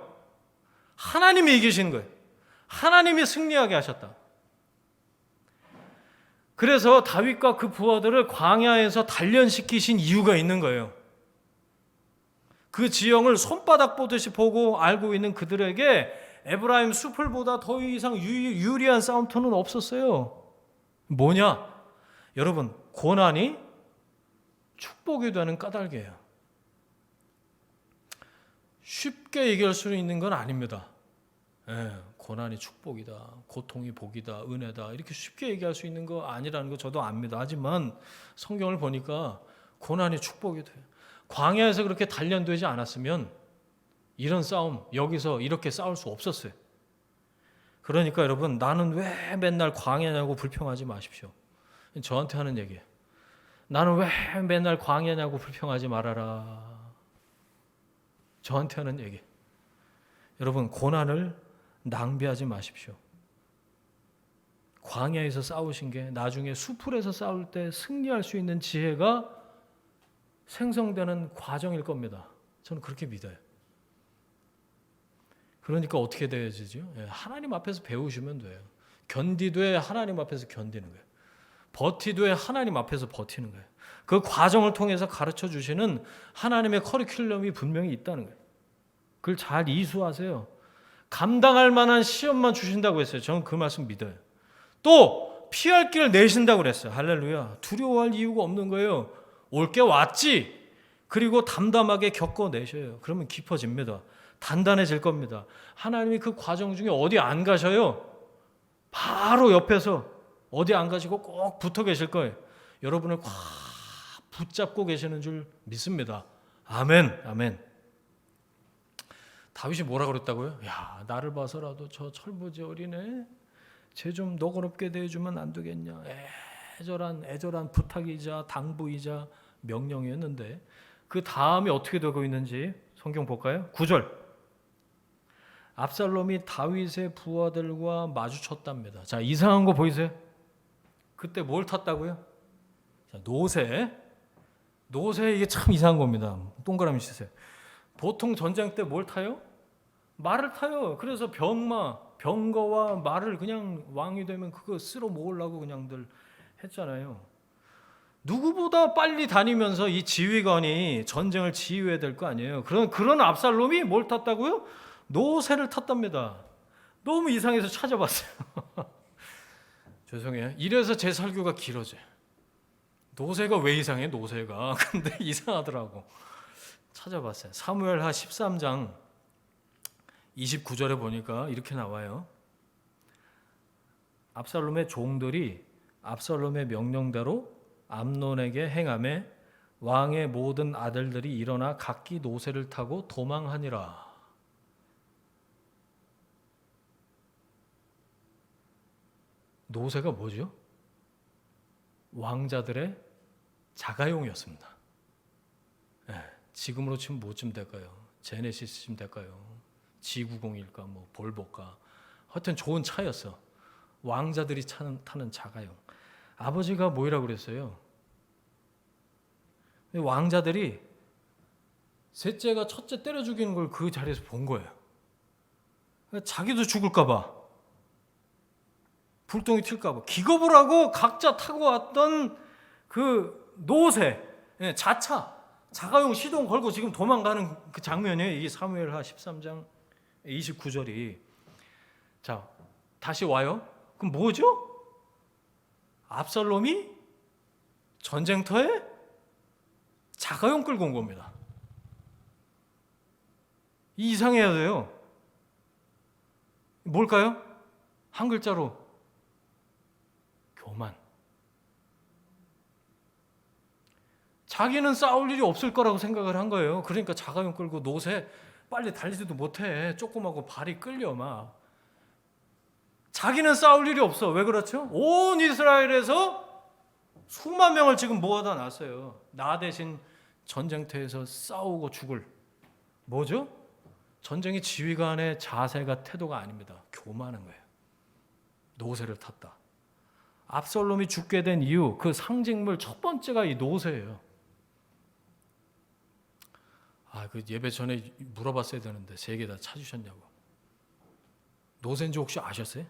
하나님이 이기신 거예요. 하나님이 승리하게 하셨다. 그래서 다윗과 그 부하들을 광야에서 단련시키신 이유가 있는 거예요. 그 지형을 손바닥 보듯이 보고 알고 있는 그들에게 에브라임 숲을보다 더 이상 유리한 싸움터는 없었어요. 뭐냐? 여러분, 고난이 축복이 되는 까닭이에요. 쉽게 얘기할 수 있는 건 아닙니다. 고난이 축복이다, 고통이 복이다, 은혜다, 이렇게 쉽게 얘기할 수 있는 거 아니라는 거 저도 압니다. 하지만 성경을 보니까 고난이 축복이 돼요. 광야에서 그렇게 단련되지 않았으면 이런 싸움, 여기서 이렇게 싸울 수 없었어요. 그러니까 여러분, 나는 왜 맨날 광야냐고 불평하지 마십시오. 저한테 하는 얘기예요. 나는 왜 맨날 광야냐고 불평하지 말아라. 저한테 하는 얘기. 여러분, 고난을 낭비하지 마십시오. 광야에서 싸우신 게 나중에 수풀에서 싸울 때 승리할 수 있는 지혜가 생성되는 과정일 겁니다. 저는 그렇게 믿어요. 그러니까 어떻게 되어지죠? 하나님 앞에서 배우시면 돼요. 견디되 하나님 앞에서 견디는 거예요. 버티되 하나님 앞에서 버티는 거예요. 그 과정을 통해서 가르쳐 주시는 하나님의 커리큘럼이 분명히 있다는 거예요. 그걸 잘 이수하세요. 감당할 만한 시험만 주신다고 했어요. 저는 그 말씀 믿어요. 또 피할 길을 내신다고 그랬어요. 할렐루야. 두려워할 이유가 없는 거예요. 올 게 왔지. 그리고 담담하게 겪어내셔요. 그러면 깊어집니다. 단단해질 겁니다. 하나님이 그 과정 중에 어디 안 가셔요. 바로 옆에서 어디 안 가시고 꼭 붙어 계실 거예요. 여러분을 꽉 붙잡고 계시는 줄 믿습니다. 아멘, 아멘. 다윗이 뭐라 그랬다고요? 야, 나를 봐서라도 저 철부지 어리네. 쟤 좀 너그럽게 대해주면 안 되겠냐. 애절한 부탁이자 당부이자 명령이었는데 그 다음에 어떻게 되고 있는지 성경 볼까요? 9절. 압살롬이 다윗의 부하들과 마주쳤답니다. 자, 이상한 거 보이세요? 그때 뭘 탔다고요? 자, 노새 이게 참 이상한 겁니다. 동그라미 치세요. 보통 전쟁 때 뭘 타요? 말을 타요. 그래서 병거와 말을 그냥 왕이 되면 그거 쓸어 모으려고 그냥들 했잖아요. 누구보다 빨리 다니면서 이 지휘관이 전쟁을 지휘해야 될 거 아니에요. 그런 압살롬이 뭘 탔다고요? 노새를 탔답니다. 너무 이상해서 찾아봤어요. 죄송해요. 이래서 제 설교가 길어져요. 노새가 왜 이상해? 노새가. 근데 이상하더라고. 찾아봤어요. 사무엘하 13장 29절에 보니까 이렇게 나와요. 압살롬의 종들이 압살롬의 명령대로 암논에게 행하매 왕의 모든 아들들이 일어나 각기 노새를 타고 도망하니라. 노새가 뭐죠? 왕자들의 자가용이었습니다. 지금으로 치면 뭐쯤 될까요? 제네시스쯤 될까요? G90일까 뭐 볼보까. 하여튼 좋은 차였어. 왕자들이 타는 자가용. 아버지가 뭐라고 그랬어요? 왕자들이 셋째가 첫째 때려 죽이는 걸 그 자리에서 본 거예요. 자기도 죽을까 봐. 불똥이 튈까 봐. 기겁을 하고 각자 타고 왔던 그 노새, 자가용 시동 걸고 지금 도망가는 그 장면이에요. 이게 사무엘하 13장 29절이. 자, 다시 와요. 그럼 뭐죠? 압살롬이 전쟁터에 자가용 끌고 온 겁니다. 이상해야 돼요. 뭘까요? 한 글자로 교만. 자기는 싸울 일이 없을 거라고 생각을 한 거예요. 그러니까 자가용 끌고 노새 빨리 달리지도 못해. 조그마고 발이 끌려 막. 자기는 싸울 일이 없어. 왜 그렇죠? 온 이스라엘에서 수만 명을 지금 모아다 놨어요. 나 대신 전쟁터에서 싸우고 죽을. 뭐죠? 전쟁의 지휘관의 자세가 태도가 아닙니다. 교만한 거예요. 노새를 탔다. 압살롬이 죽게 된 이유, 그 상징물 첫 번째가 이 노새예요. 그 예배 전에 물어봤어야 되는데 3개 다 찾으셨냐고. 노새인지 혹시 아셨어요?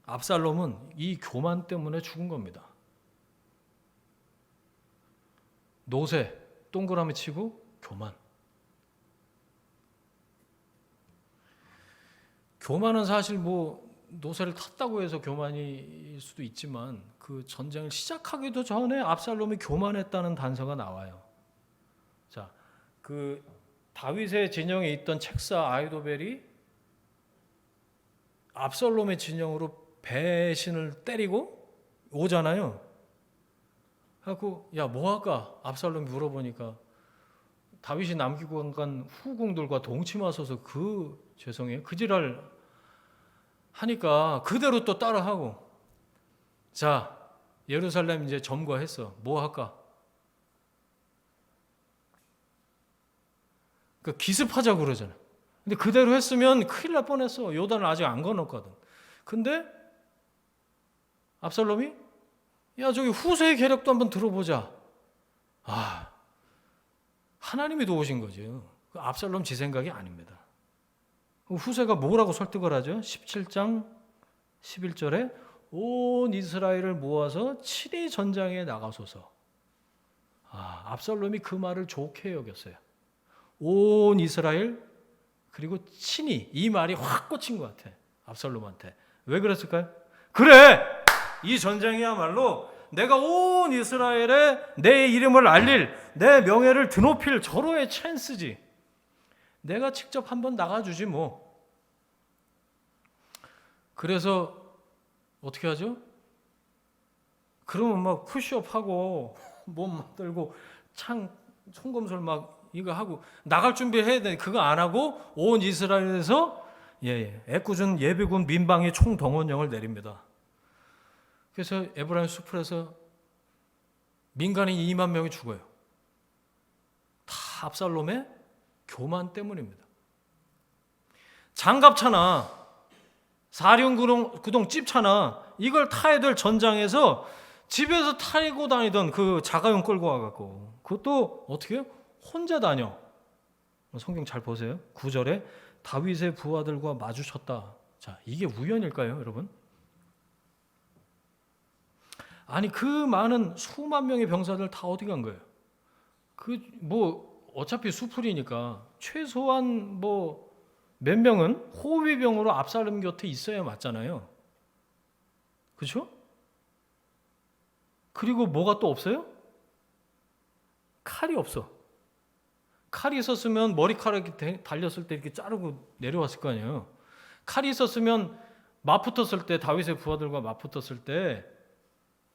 압살롬은 이 교만 때문에 죽은 겁니다. 노새, 동그라미 치고 교만. 교만은 사실 노새를 탔다고 해서 교만일 수도 있지만 그 전쟁을 시작하기도 전에 압살롬이 교만했다는 단서가 나와요. 자, 그 다윗의 진영에 있던 책사 아히도벨이 압살롬의 진영으로 배신을 때리고 오잖아요. 하고 야, 뭐 할까? 압살롬이 물어보니까 다윗이 남기고 간 후궁들과 동침하셔서 죄송해요. 그 지랄 하니까 그대로 또 따라하고. 자, 예루살렘 이제 점거했어. 뭐 할까? 그 기습하자고 그러잖아. 근데 그대로 했으면 큰일 날 뻔했어. 요단을 아직 안 건넜거든. 근데 압살롬이 야 저기 후세의 계략도 한번 들어보자. 아, 하나님이 도우신 거죠. 압살롬 지 생각이 아닙니다. 후세가 뭐라고 설득을 하죠? 17장 11절에 온 이스라엘을 모아서 친히 전장에 나가소서. 압살롬이 그 말을 좋게 여겼어요. 온 이스라엘 그리고 친히, 이 말이 확 꽂힌 것 같아. 압살롬한테. 왜 그랬을까요? 그래! 이 전쟁이야말로 내가 온 이스라엘에 내 이름을 알릴, 내 명예를 드높일 절호의 찬스지. 내가 직접 한번 나가주지 뭐. 그래서 어떻게 하죠? 그러면 막 푸시업하고 몸 만들고 총검술 막 이거 하고 나갈 준비해야 돼. 그거 안 하고 온 이스라엘에서 애꿎은 예비군 민방위 총동원령을 내립니다. 그래서 에브라임 수풀에서 민간인 2만 명이 죽어요. 다 압살롬의 교만 때문입니다. 장갑차나 사륜구동 찝차나 이걸 타야 될 전장에서 집에서 타고 다니던 그 자가용 끌고 와갖고 그것도 어떻게 해요? 혼자 다녀. 성경 잘 보세요. 9절에 다윗의 부하들과 마주쳤다. 자, 이게 우연일까요, 여러분? 아니 그 많은 수만 명의 병사들 다 어디 간 거예요? 그 뭐 어차피 수풀이니까 최소한 뭐 몇 명은 호위병으로 압살롬 곁에 있어야 맞잖아요. 그렇죠? 그리고 뭐가 또 없어요? 칼이 없어. 칼이 있었으면 머리카락이 달렸을 때 이렇게 자르고 내려왔을 거 아니에요. 칼이 있었으면 맞붙었을 때 다윗의 부하들과 맞붙었을 때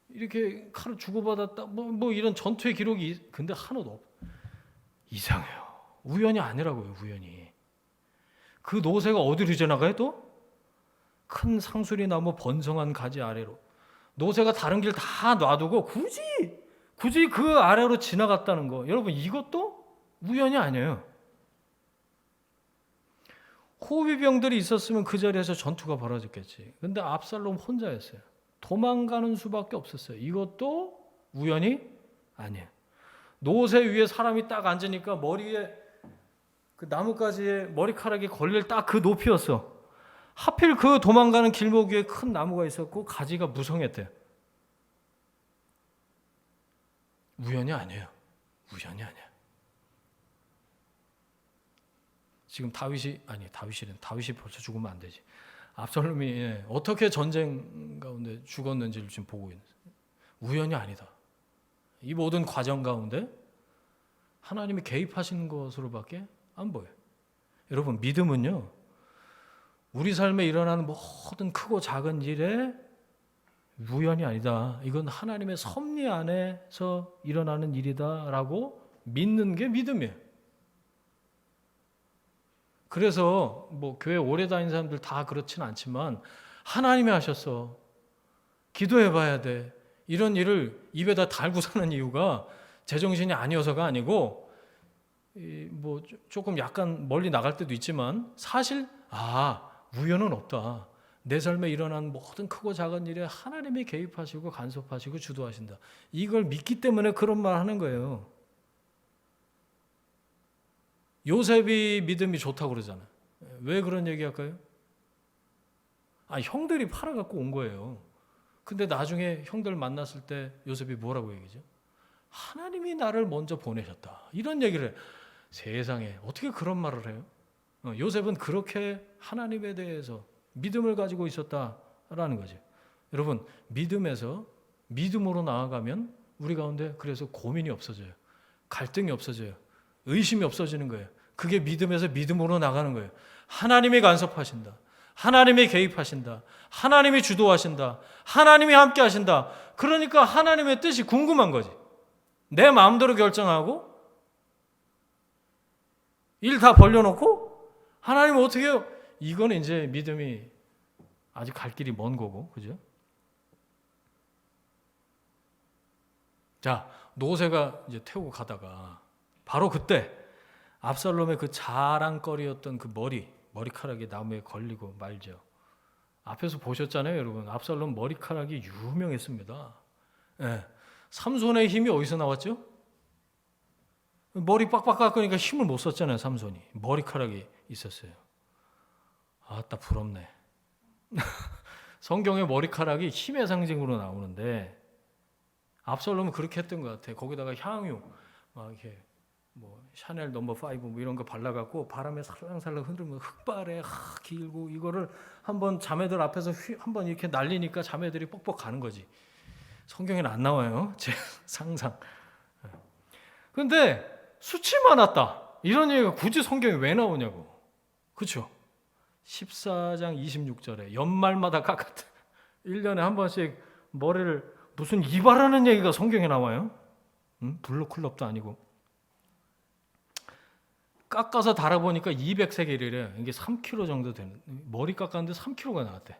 이렇게 칼을 주고받았다 뭐 이런 전투의 기록이 근데 하나도 없. 이상해요. 우연이 아니라고요. 우연이. 그 노새가 어디로 지나가요 또? 큰 상수리 나무 번성한 가지 아래로. 노새가 다른 길 다 놔두고 굳이 그 아래로 지나갔다는 거. 여러분 이것도 우연이 아니에요. 호위병들이 있었으면 그 자리에서 전투가 벌어졌겠지. 근데 압살롬 혼자였어요. 도망가는 수밖에 없었어요. 이것도 우연이 아니에요. 노새 위에 사람이 딱 앉으니까 머리에 그 나뭇가지에 머리카락이 걸릴 딱 그 높이였어. 하필 그 도망가는 길목 위에 큰 나무가 있었고 가지가 무성했대요. 우연이 아니에요. 우연이 아니야. 지금 다윗이 벌써 죽으면 안 되지. 압살롬이 어떻게 전쟁 가운데 죽었는지를 지금 보고 있는. 우연이 아니다. 이 모든 과정 가운데 하나님이 개입하시는 것으로밖에 안 보여요. 여러분 믿음은요. 우리 삶에 일어나는 모든 크고 작은 일에 우연이 아니다. 이건 하나님의 섭리 안에서 일어나는 일이다라고 믿는 게 믿음이에요. 그래서 뭐 교회 오래 다닌 사람들 다 그렇진 않지만 하나님이 하셨어. 기도해 봐야 돼. 이런 일을 입에다 달고 사는 이유가 제정신이 아니어서가 아니고 뭐 조금 약간 멀리 나갈 때도 있지만 사실 우연은 없다. 내 삶에 일어난 모든 크고 작은 일에 하나님이 개입하시고 간섭하시고 주도하신다. 이걸 믿기 때문에 그런 말 하는 거예요. 요셉이 믿음이 좋다고 그러잖아요. 왜 그런 얘기 할까요? 형들이 팔아갖고 온 거예요. 근데 나중에 형들 만났을 때 요셉이 뭐라고 얘기죠? 하나님이 나를 먼저 보내셨다. 이런 얘기를 해요. 세상에 어떻게 그런 말을 해요? 요셉은 그렇게 하나님에 대해서 믿음을 가지고 있었다라는 거죠. 여러분 믿음에서 믿음으로 나아가면 우리 가운데 그래서 고민이 없어져요. 갈등이 없어져요. 의심이 없어지는 거예요. 그게 믿음에서 믿음으로 나가는 거예요. 하나님이 간섭하신다. 하나님이 개입하신다. 하나님이 주도하신다. 하나님이 함께 하신다. 그러니까 하나님의 뜻이 궁금한 거지. 내 마음대로 결정하고 일 다 벌려놓고 하나님 어떻게 해요? 이거는 이제 믿음이 아직 갈 길이 먼 거고, 그죠? 자, 노새가 이제 태우고 가다가 바로 그때 압살롬의 그 자랑거리였던 그 머리카락이 나무에 걸리고 말죠. 앞에서 보셨잖아요, 여러분. 압살롬 머리카락이 유명했습니다. 예. 삼손의 힘이 어디서 나왔죠? 머리 빡빡 깎으니까 힘을 못 썼잖아요, 삼손이. 머리카락이 있었어요. 아따 부럽네. 성경에 머리카락이 힘의 상징으로 나오는데 압살롬은 그렇게 했던 것 같아. 거기다가 향유 막 이렇게 뭐 샤넬 넘버 5 뭐 이런 거 발라갖고 바람에 살랑살랑 흔들면 흑발에 길고 이거를 한번 자매들 앞에서 한번 이렇게 날리니까 자매들이 뻑뻑 가는 거지. 성경에는 안 나와요. 제 상상. 근데 수치 많았다. 이런 얘기가 굳이 성경에 왜 나오냐고. 그렇죠? 14장 26절에 연말마다 깎았대. 1년에 한 번씩 머리를 무슨 이발하는 얘기가 성경에 나와요? 블루클럽도 아니고. 깎아서 달아보니까 200세겔이래. 이게 3kg 정도 되는. 머리 깎았는데 3kg가 나왔대.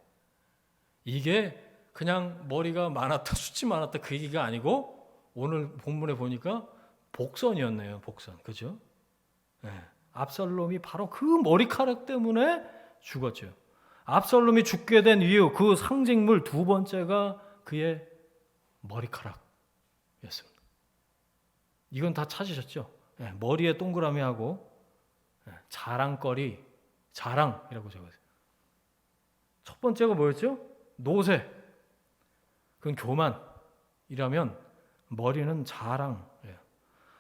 이게 그냥 머리가 많았다, 수치 많았다 그 얘기가 아니고 오늘 본문에 보니까 복선이었네요. 복선. 그죠? 네. 압살롬이 바로 그 머리카락 때문에 죽었죠. 압살롬이 죽게 된 이유, 그 상징물 두 번째가 그의 머리카락이었습니다. 이건 다 찾으셨죠? 네. 머리에 동그라미하고 자랑거리, 자랑이라고 적었어요. 첫 번째가 뭐였죠? 노새. 그건 교만이라면 머리는 자랑이에요.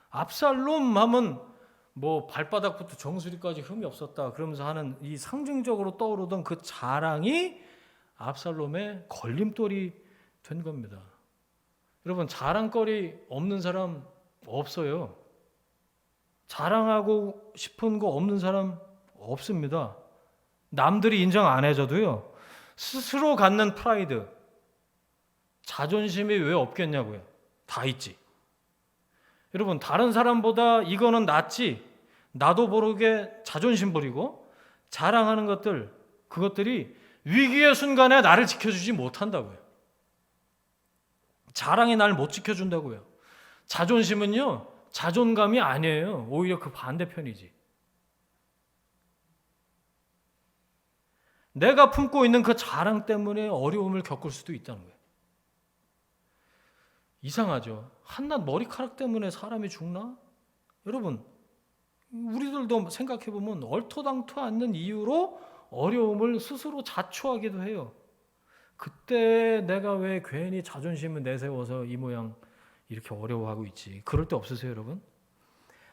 압살롬 하면 뭐 발바닥부터 정수리까지 흠이 없었다 그러면서 하는 이 상징적으로 떠오르던 그 자랑이 압살롬의 걸림돌이 된 겁니다. 여러분 자랑거리 없는 사람 없어요. 자랑하고 싶은 거 없는 사람 없습니다. 남들이 인정 안 해줘도요. 스스로 갖는 프라이드, 자존심이 왜 없겠냐고요. 다 있지. 여러분 다른 사람보다 이거는 낫지. 나도 모르게 자존심 부리고 자랑하는 것들, 그것들이 위기의 순간에 나를 지켜주지 못한다고요. 자랑이 날 못 지켜준다고요. 자존심은요. 자존감이 아니에요. 오히려 그 반대편이지. 내가 품고 있는 그 자랑 때문에 어려움을 겪을 수도 있다는 거예요. 이상하죠. 한낱 머리카락 때문에 사람이 죽나? 여러분, 우리들도 생각해보면 얼토당토 않는 이유로 어려움을 스스로 자초하기도 해요. 그때 내가 왜 괜히 자존심을 내세워서 이 모양 이렇게 어려워하고 있지. 그럴 때 없으세요, 여러분?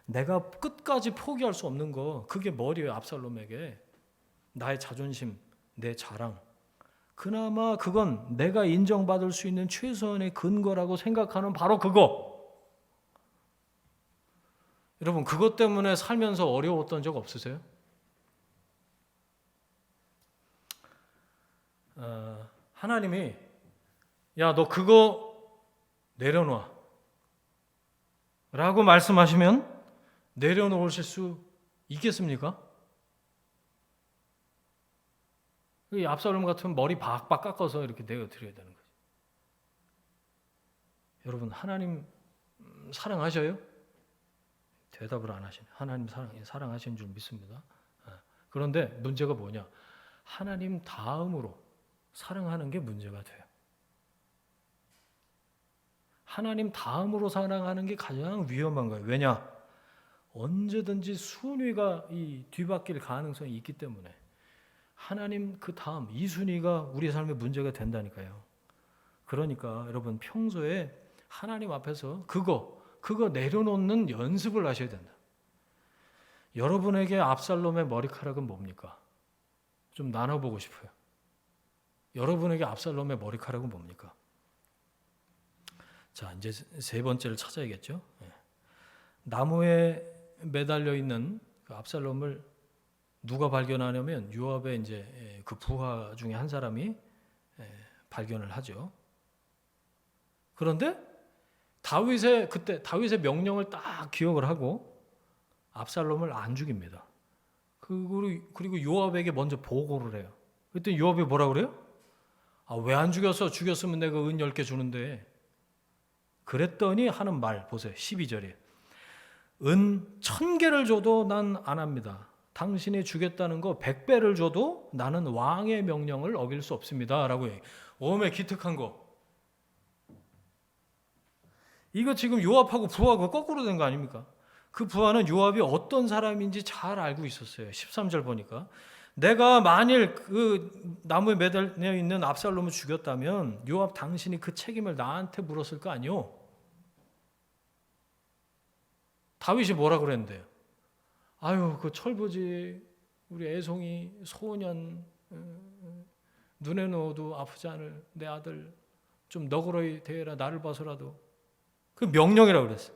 내가 끝까지 포기할 수 없는 거, 그게 머리예요, 압살롬에게. 나의 자존심, 내 자랑. 그나마 그건 내가 인정받을 수 있는 최선의 근거라고 생각하는 바로 그거. 여러분, 그것 때문에 살면서 어려웠던 적 없으세요? 하나님이 야, 너 그거 내려놔 라고 말씀하시면 내려놓으실 수 있겠습니까? 이 압살롬 같은 머리 박박 깎아서 이렇게 내어드려야 되는 거죠. 여러분, 하나님 사랑하셔요? 대답을 안 하시네. 하나님 사랑하시는 줄 믿습니다. 그런데 문제가 뭐냐? 하나님 다음으로 사랑하는 게 문제가 돼요. 하나님 다음으로 사랑하는 게 가장 위험한 거예요. 왜냐? 언제든지 순위가 이 뒤바뀔 가능성이 있기 때문에 하나님 그 다음 이 순위가 우리 삶의 문제가 된다니까요. 그러니까 여러분 평소에 하나님 앞에서 그거 내려놓는 연습을 하셔야 된다. 여러분에게 압살롬의 머리카락은 뭡니까? 좀 나눠보고 싶어요. 여러분에게 압살롬의 머리카락은 뭡니까? 자, 이제 세 번째를 찾아야겠죠. 나무에 매달려 있는 그 압살롬을 누가 발견하냐면 요압의 이제 그 부하 중에 한 사람이 발견을 하죠. 그런데 다윗의 명령을 딱 기억을 하고 압살롬을 안 죽입니다. 그리고 요압에게 먼저 보고를 해요. 그랬더니 요압이 뭐라고 그래요? 왜 안 죽였어? 죽였으면 내가 은 10개 주는데. 그랬더니 하는 말 보세요. 12절에 은 1000개를 줘도 난 안 합니다. 당신이 주겠다는 거 100배를 줘도 나는 왕의 명령을 어길 수 없습니다. 라고 해요. 오메 기특한 거. 이거 지금 요압하고 부하가 거꾸로 된 거 아닙니까? 그 부하는 요압이 어떤 사람인지 잘 알고 있었어요. 13절 보니까. 내가 만일 그 나무에 매달려 있는 압살롬을 죽였다면 요압 당신이 그 책임을 나한테 물었을 거 아니요? 다윗이 뭐라 그랬는데요? 아유, 그 철부지 우리 애송이 소년 눈에 넣어도 아프지 않을 내 아들 좀 너그러이 대해라. 나를 봐서라도. 그 명령이라고 그랬어요.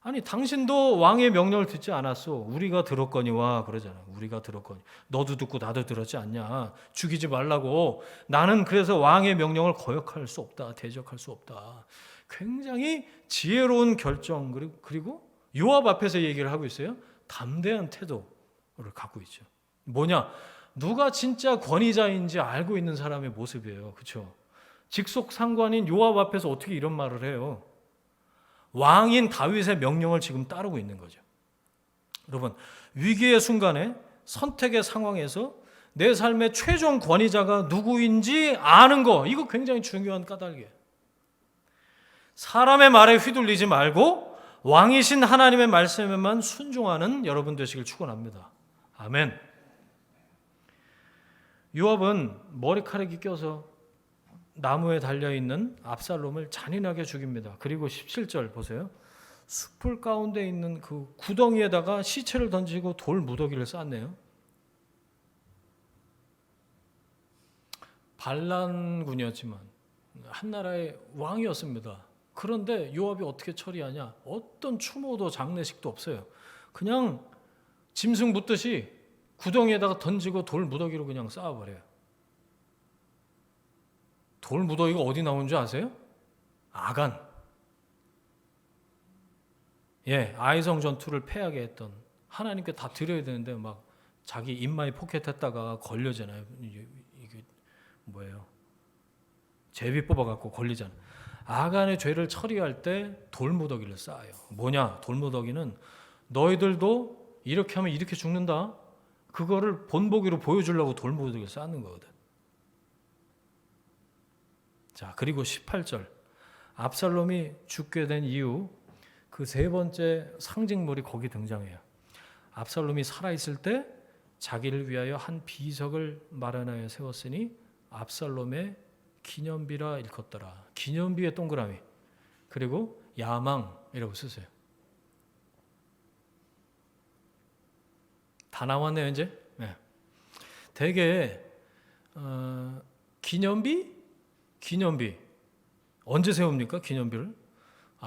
아니 당신도 왕의 명령을 듣지 않았어. 우리가 들었거니와 그러잖아. 우리가 들었거니. 너도 듣고 나도 들었지 않냐. 죽이지 말라고. 나는 그래서 왕의 명령을 거역할 수 없다. 대적할 수 없다. 굉장히 지혜로운 결정 그리고 요압 앞에서 얘기를 하고 있어요. 담대한 태도를 갖고 있죠. 뭐냐? 누가 진짜 권위자인지 알고 있는 사람의 모습이에요. 그렇죠? 직속 상관인 요압 앞에서 어떻게 이런 말을 해요? 왕인 다윗의 명령을 지금 따르고 있는 거죠. 여러분, 위기의 순간에 선택의 상황에서 내 삶의 최종 권위자가 누구인지 아는 거, 이거 굉장히 중요한 까닭이에요. 사람의 말에 휘둘리지 말고 왕이신 하나님의 말씀에만 순종하는 여러분 되시길 축원합니다. 아멘. 요압은 머리카락이 껴서 나무에 달려있는 압살롬을 잔인하게 죽입니다. 그리고 17절 보세요. 숲풀 가운데 있는 그 구덩이에다가 시체를 던지고 돌 무더기를 쌓네요. 반란군이었지만 한나라의 왕이었습니다. 그런데 요압이 어떻게 처리하냐? 어떤 추모도 장례식도 없어요. 그냥 짐승 묻듯이 구덩이에다가 던지고 돌 무더기로 그냥 쌓아버려요. 돌 무더기가 어디 나온 줄 아세요? 아간. 아이성 전투를 패하게 했던, 하나님께 다 드려야 되는데 막 자기 입마에 포켓했다가 걸려잖아요. 이게 뭐예요? 제비 뽑아갖고 걸리잖아요. 아간의 죄를 처리할 때 돌무더기를 쌓아요. 뭐냐? 돌무더기는 너희들도 이렇게 하면 이렇게 죽는다. 그거를 본보기로 보여주려고 돌무더기를 쌓는 거거든. 자, 그리고 18절. 압살롬이 죽게 된 이유, 그 세 번째 상징물이 거기 등장해요. 압살롬이 살아있을 때 자기를 위하여 한 비석을 마련하여 세웠으니 압살롬의 기념비라 일컫더라. 기념비의 동그라미. 그리고 야망이라고 쓰세요. 다 나왔네요, 이제. 네. 되게 기념비 언제 세웁니까? 기념비를?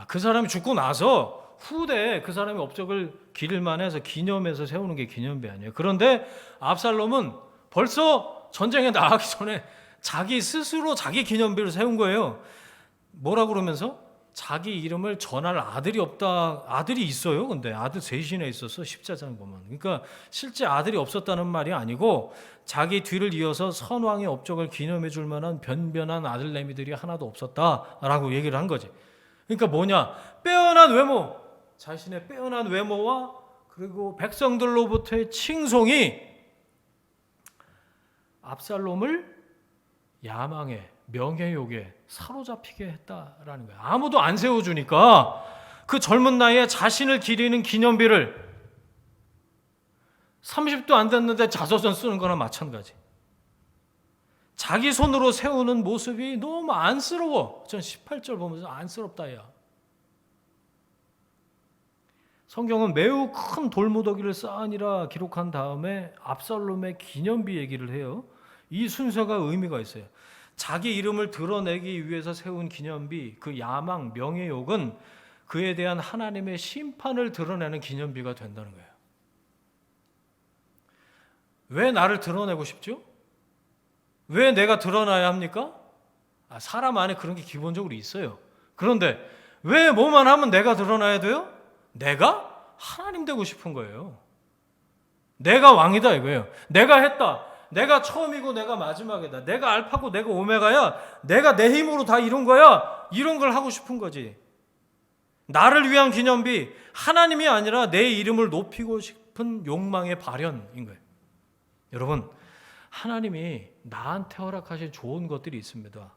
그 사람이 죽고 나서 후대에 그 사람의 업적을 기릴 만해서 기념해서 세우는 게 기념비 아니에요. 그런데 압살롬은 벌써 전쟁에 나가기 전에 자기 스스로 자기 기념비를 세운 거예요. 뭐라 그러면서? 자기 이름을 전할 아들이 없다. 아들이 있어요. 근데 아들 셋이나 있었어. 10자장 보면. 그러니까 실제 아들이 없었다는 말이 아니고 자기 뒤를 이어서 선왕의 업적을 기념해 줄 만한 변변한 아들내미들이 하나도 없었다라고 얘기를 한 거지. 그러니까 뭐냐? 빼어난 외모. 자신의 빼어난 외모와 그리고 백성들로부터의 칭송이 압살롬을 야망에, 명예욕에 사로잡히게 했다라는 거예요. 아무도 안 세워주니까 그 젊은 나이에 자신을 기리는 기념비를 30도 안 됐는데 자서전 쓰는 거나 마찬가지. 자기 손으로 세우는 모습이 너무 안쓰러워. 전 18절 보면서 안쓰럽다 야. 성경은 매우 큰 돌무더기를 쌓으니라 기록한 다음에 압살롬의 기념비 얘기를 해요. 이 순서가 의미가 있어요. 자기 이름을 드러내기 위해서 세운 기념비, 그 야망, 명예욕은 그에 대한 하나님의 심판을 드러내는 기념비가 된다는 거예요. 왜 나를 드러내고 싶죠? 왜 내가 드러나야 합니까? 사람 안에 그런 게 기본적으로 있어요. 그런데 왜 뭐만 하면 내가 드러나야 돼요? 내가 하나님 되고 싶은 거예요. 내가 왕이다 이거예요. 내가 했다. 내가 처음이고 내가 마지막이다. 내가 알파고 내가 오메가야. 내가 내 힘으로 다 이룬 거야. 이런 걸 하고 싶은 거지. 나를 위한 기념비, 하나님이 아니라 내 이름을 높이고 싶은 욕망의 발현인 거예요. 여러분, 하나님이 나한테 허락하신 좋은 것들이 있습니다.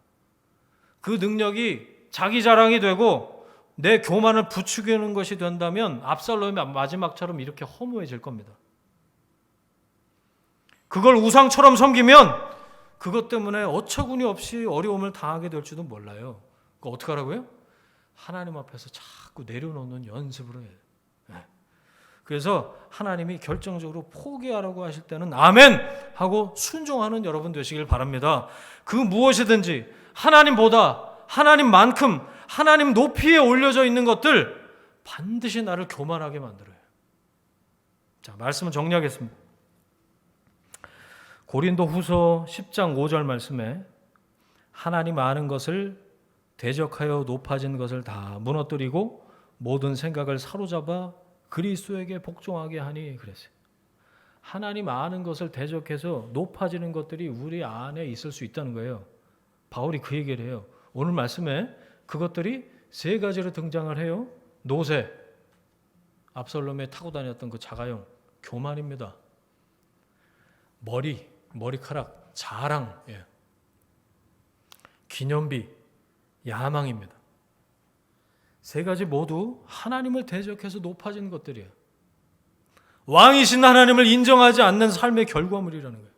그 능력이 자기 자랑이 되고 내 교만을 부추기는 것이 된다면 압살롬의 마지막처럼 이렇게 허무해질 겁니다. 그걸 우상처럼 섬기면 그것 때문에 어처구니 없이 어려움을 당하게 될지도 몰라요. 그거 어떻게 하라고요? 하나님 앞에서 자꾸 내려놓는 연습을 해요. 그래서 하나님이 결정적으로 포기하라고 하실 때는 아멘 하고 순종하는 여러분 되시길 바랍니다. 그 무엇이든지 하나님보다, 하나님만큼, 하나님 높이에 올려져 있는 것들 반드시 나를 교만하게 만들어요. 자, 말씀을 정리하겠습니다. 고린도후서 10장 5절 말씀에 하나님 아는 것을 대적하여 높아진 것을 다 무너뜨리고 모든 생각을 사로잡아 그리스도에게 복종하게 하니 그랬어요. 하나님 아는 것을 대적해서 높아지는 것들이 우리 안에 있을 수 있다는 거예요. 바울이 그 얘기를 해요. 오늘 말씀에 그것들이 세 가지로 등장을 해요. 노새, 압살롬에 타고 다녔던 그 자가용, 교만입니다. 머리카락, 자랑, 기념비, 야망입니다. 세 가지 모두 하나님을 대적해서 높아진 것들이에요. 왕이신 하나님을 인정하지 않는 삶의 결과물이라는 거예요.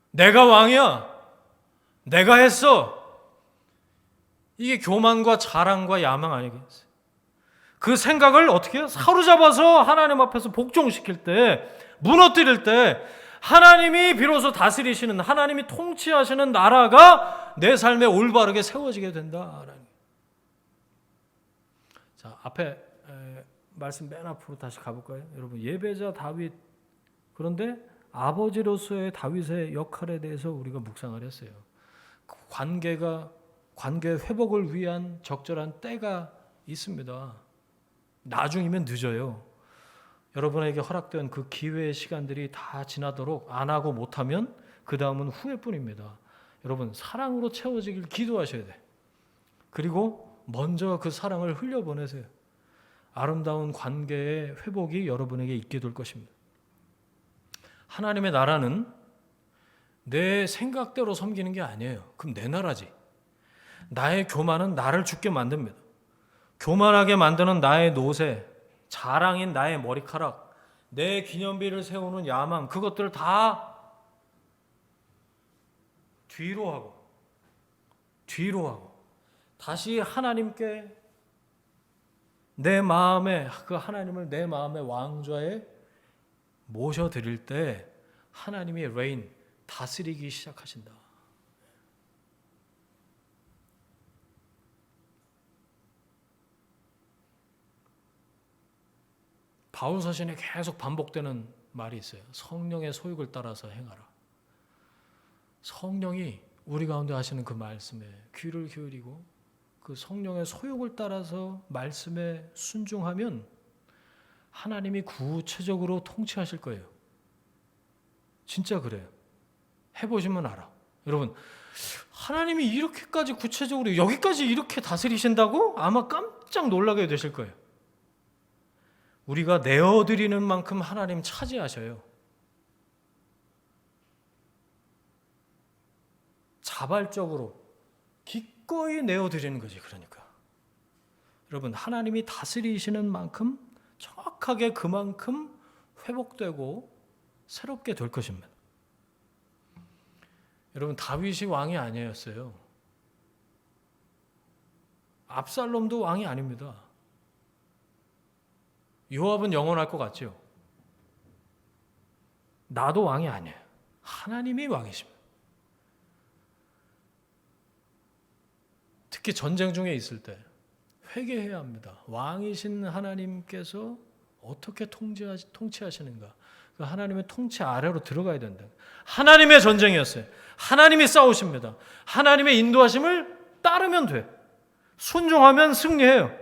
내가 왕이야. 내가 했어. 이게 교만과 자랑과 야망 아니겠어요? 그 생각을 어떻게 해요? 사로잡아서 하나님 앞에서 복종시킬 때, 무너뜨릴 때 하나님이 비로소 다스리시는, 하나님이 통치하시는 나라가 내 삶에 올바르게 세워지게 된다. 자, 앞에 말씀 맨 앞으로 다시 가볼까요? 여러분, 예배자 다윗, 그런데 아버지로서의 다윗의 역할에 대해서 우리가 묵상을 했어요. 관계 회복을 위한 적절한 때가 있습니다. 나중이면 늦어요. 여러분에게 허락된 그 기회의 시간들이 다 지나도록 안 하고 못하면 그 다음은 후회뿐입니다. 여러분, 사랑으로 채워지길 기도하셔야 돼. 그리고 먼저 그 사랑을 흘려보내세요. 아름다운 관계의 회복이 여러분에게 있게 될 것입니다. 하나님의 나라는 내 생각대로 섬기는 게 아니에요. 그럼 내 나라지. 나의 교만은 나를 죽게 만듭니다. 교만하게 만드는 나의 노새, 자랑인 나의 머리카락, 내 기념비를 세우는 야망, 그것들을 다 뒤로 하고 다시 하나님께 내 마음에, 그 하나님을 내 마음의 왕좌에 모셔드릴 때 하나님이 레인, 다스리기 시작하신다. 바울 서신에 계속 반복되는 말이 있어요. 성령의 소욕을 따라서 행하라. 성령이 우리 가운데 하시는 그 말씀에 귀를 기울이고 그 성령의 소욕을 따라서 말씀에 순종하면 하나님이 구체적으로 통치하실 거예요. 진짜 그래요. 해보시면 알아. 여러분, 하나님이 이렇게까지 구체적으로 여기까지 이렇게 다스리신다고? 아마 깜짝 놀라게 되실 거예요. 우리가 내어드리는 만큼 하나님 차지하셔요. 자발적으로 기꺼이 내어드리는 거지. 그러니까 여러분, 하나님이 다스리시는 만큼 정확하게 그만큼 회복되고 새롭게 될 것입니다. 여러분, 다윗이 왕이 아니었어요. 압살롬도 왕이 아닙니다. 요압은 영원할 것 같죠? 나도 왕이 아니에요. 하나님이 왕이십니다. 특히 전쟁 중에 있을 때 회개해야 합니다. 왕이신 하나님께서 어떻게 통치하시는가? 그 하나님의 통치 아래로 들어가야 된다. 하나님의 전쟁이었어요. 하나님이 싸우십니다. 하나님의 인도하심을 따르면 돼. 순종하면 승리해요.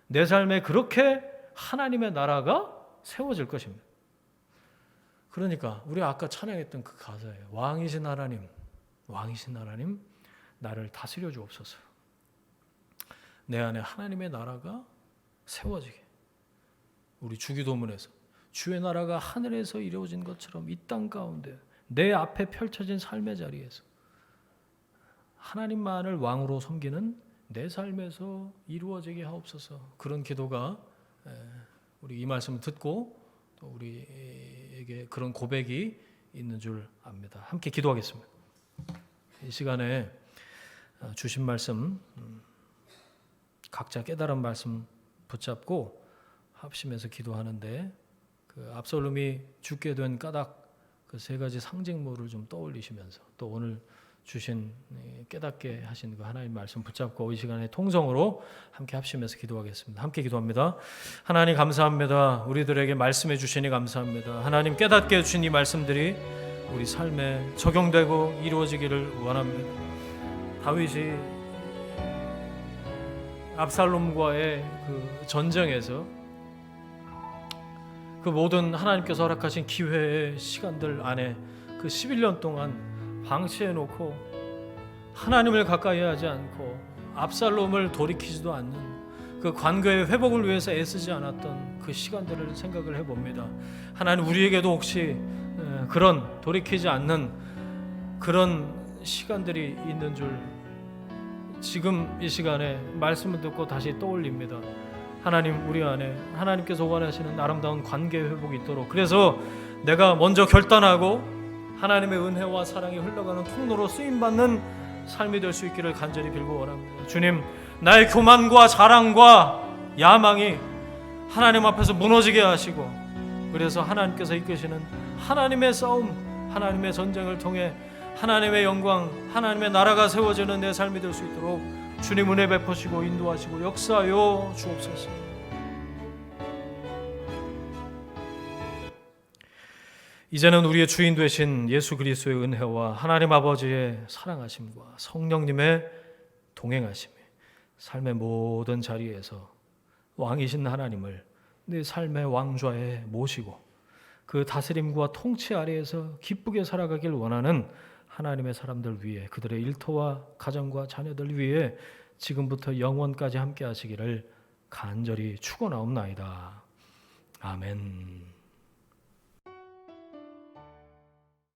내 삶에 그렇게 하나님의 나라가 세워질 것입니다. 그러니까 우리 아까 찬양했던 그 가사예요. 왕이신 하나님, 나를 다스려 주옵소서. 내 안에 하나님의 나라가 세워지게. 우리 주기도문에서 주의 나라가 하늘에서 이루어진 것처럼 이 땅 가운데 내 앞에 펼쳐진 삶의 자리에서 하나님만을 왕으로 섬기는 내 삶에서 이루어지게 하옵소서. 그런 기도가 우리 이 말씀을 듣고 또 우리에게 그런 고백이 있는 줄 압니다. 함께 기도하겠습니다. 이 시간에 주신 말씀 각자 깨달은 말씀 붙잡고 합심해서 기도하는데 그 압살롬이 죽게 된 까닭 그 세 가지 상징물을 좀 떠올리시면서 또 오늘 주신 깨닫게 하신 그 하나님 말씀 붙잡고 이 시간에 통성으로 함께 합심해서 기도하겠습니다. 함께 기도합니다. 하나님 감사합니다. 우리들에게 말씀해 주시니 감사합니다. 하나님 깨닫게 해주신 이 말씀들이 우리 삶에 적용되고 이루어지기를 원합니다. 다윗이 압살롬과의 그 전쟁에서 그 모든 하나님께서 허락하신 기회의 시간들 안에 그 11년 동안 방치해놓고 하나님을 가까이 하지 않고 압살롬을 돌이키지도 않는 그 관계의 회복을 위해서 애쓰지 않았던 그 시간들을 생각을 해봅니다. 하나님 우리에게도 혹시 그런 돌이키지 않는 그런 시간들이 있는 줄 지금 이 시간에 말씀을 듣고 다시 떠올립니다. 하나님 우리 안에 하나님께서 원하시는 아름다운 관계 회복이 있도록 그래서 내가 먼저 결단하고 하나님의 은혜와 사랑이 흘러가는 통로로 쓰임받는 삶이 될 수 있기를 간절히 빌고 원합니다. 주님 나의 교만과 자랑과 야망이 하나님 앞에서 무너지게 하시고 그래서 하나님께서 이끄시는 하나님의 싸움 하나님의 전쟁을 통해 하나님의 영광 하나님의 나라가 세워지는 내 삶이 될 수 있도록 주님 은혜 베푸시고 인도하시고 역사하여 주옵소서. 이제는 우리의 주인 되신 예수 그리스도의 은혜와 하나님 아버지의 사랑하심과 성령님의 동행하심이 삶의 모든 자리에서 왕이신 하나님을 내 삶의 왕좌에 모시고 그 다스림과 통치 아래에서 기쁘게 살아가길 원하는 하나님의 사람들 위해 그들의 일터와 가정과 자녀들 위해 지금부터 영원까지 함께 하시기를 간절히 축원하옵나이다. 아멘.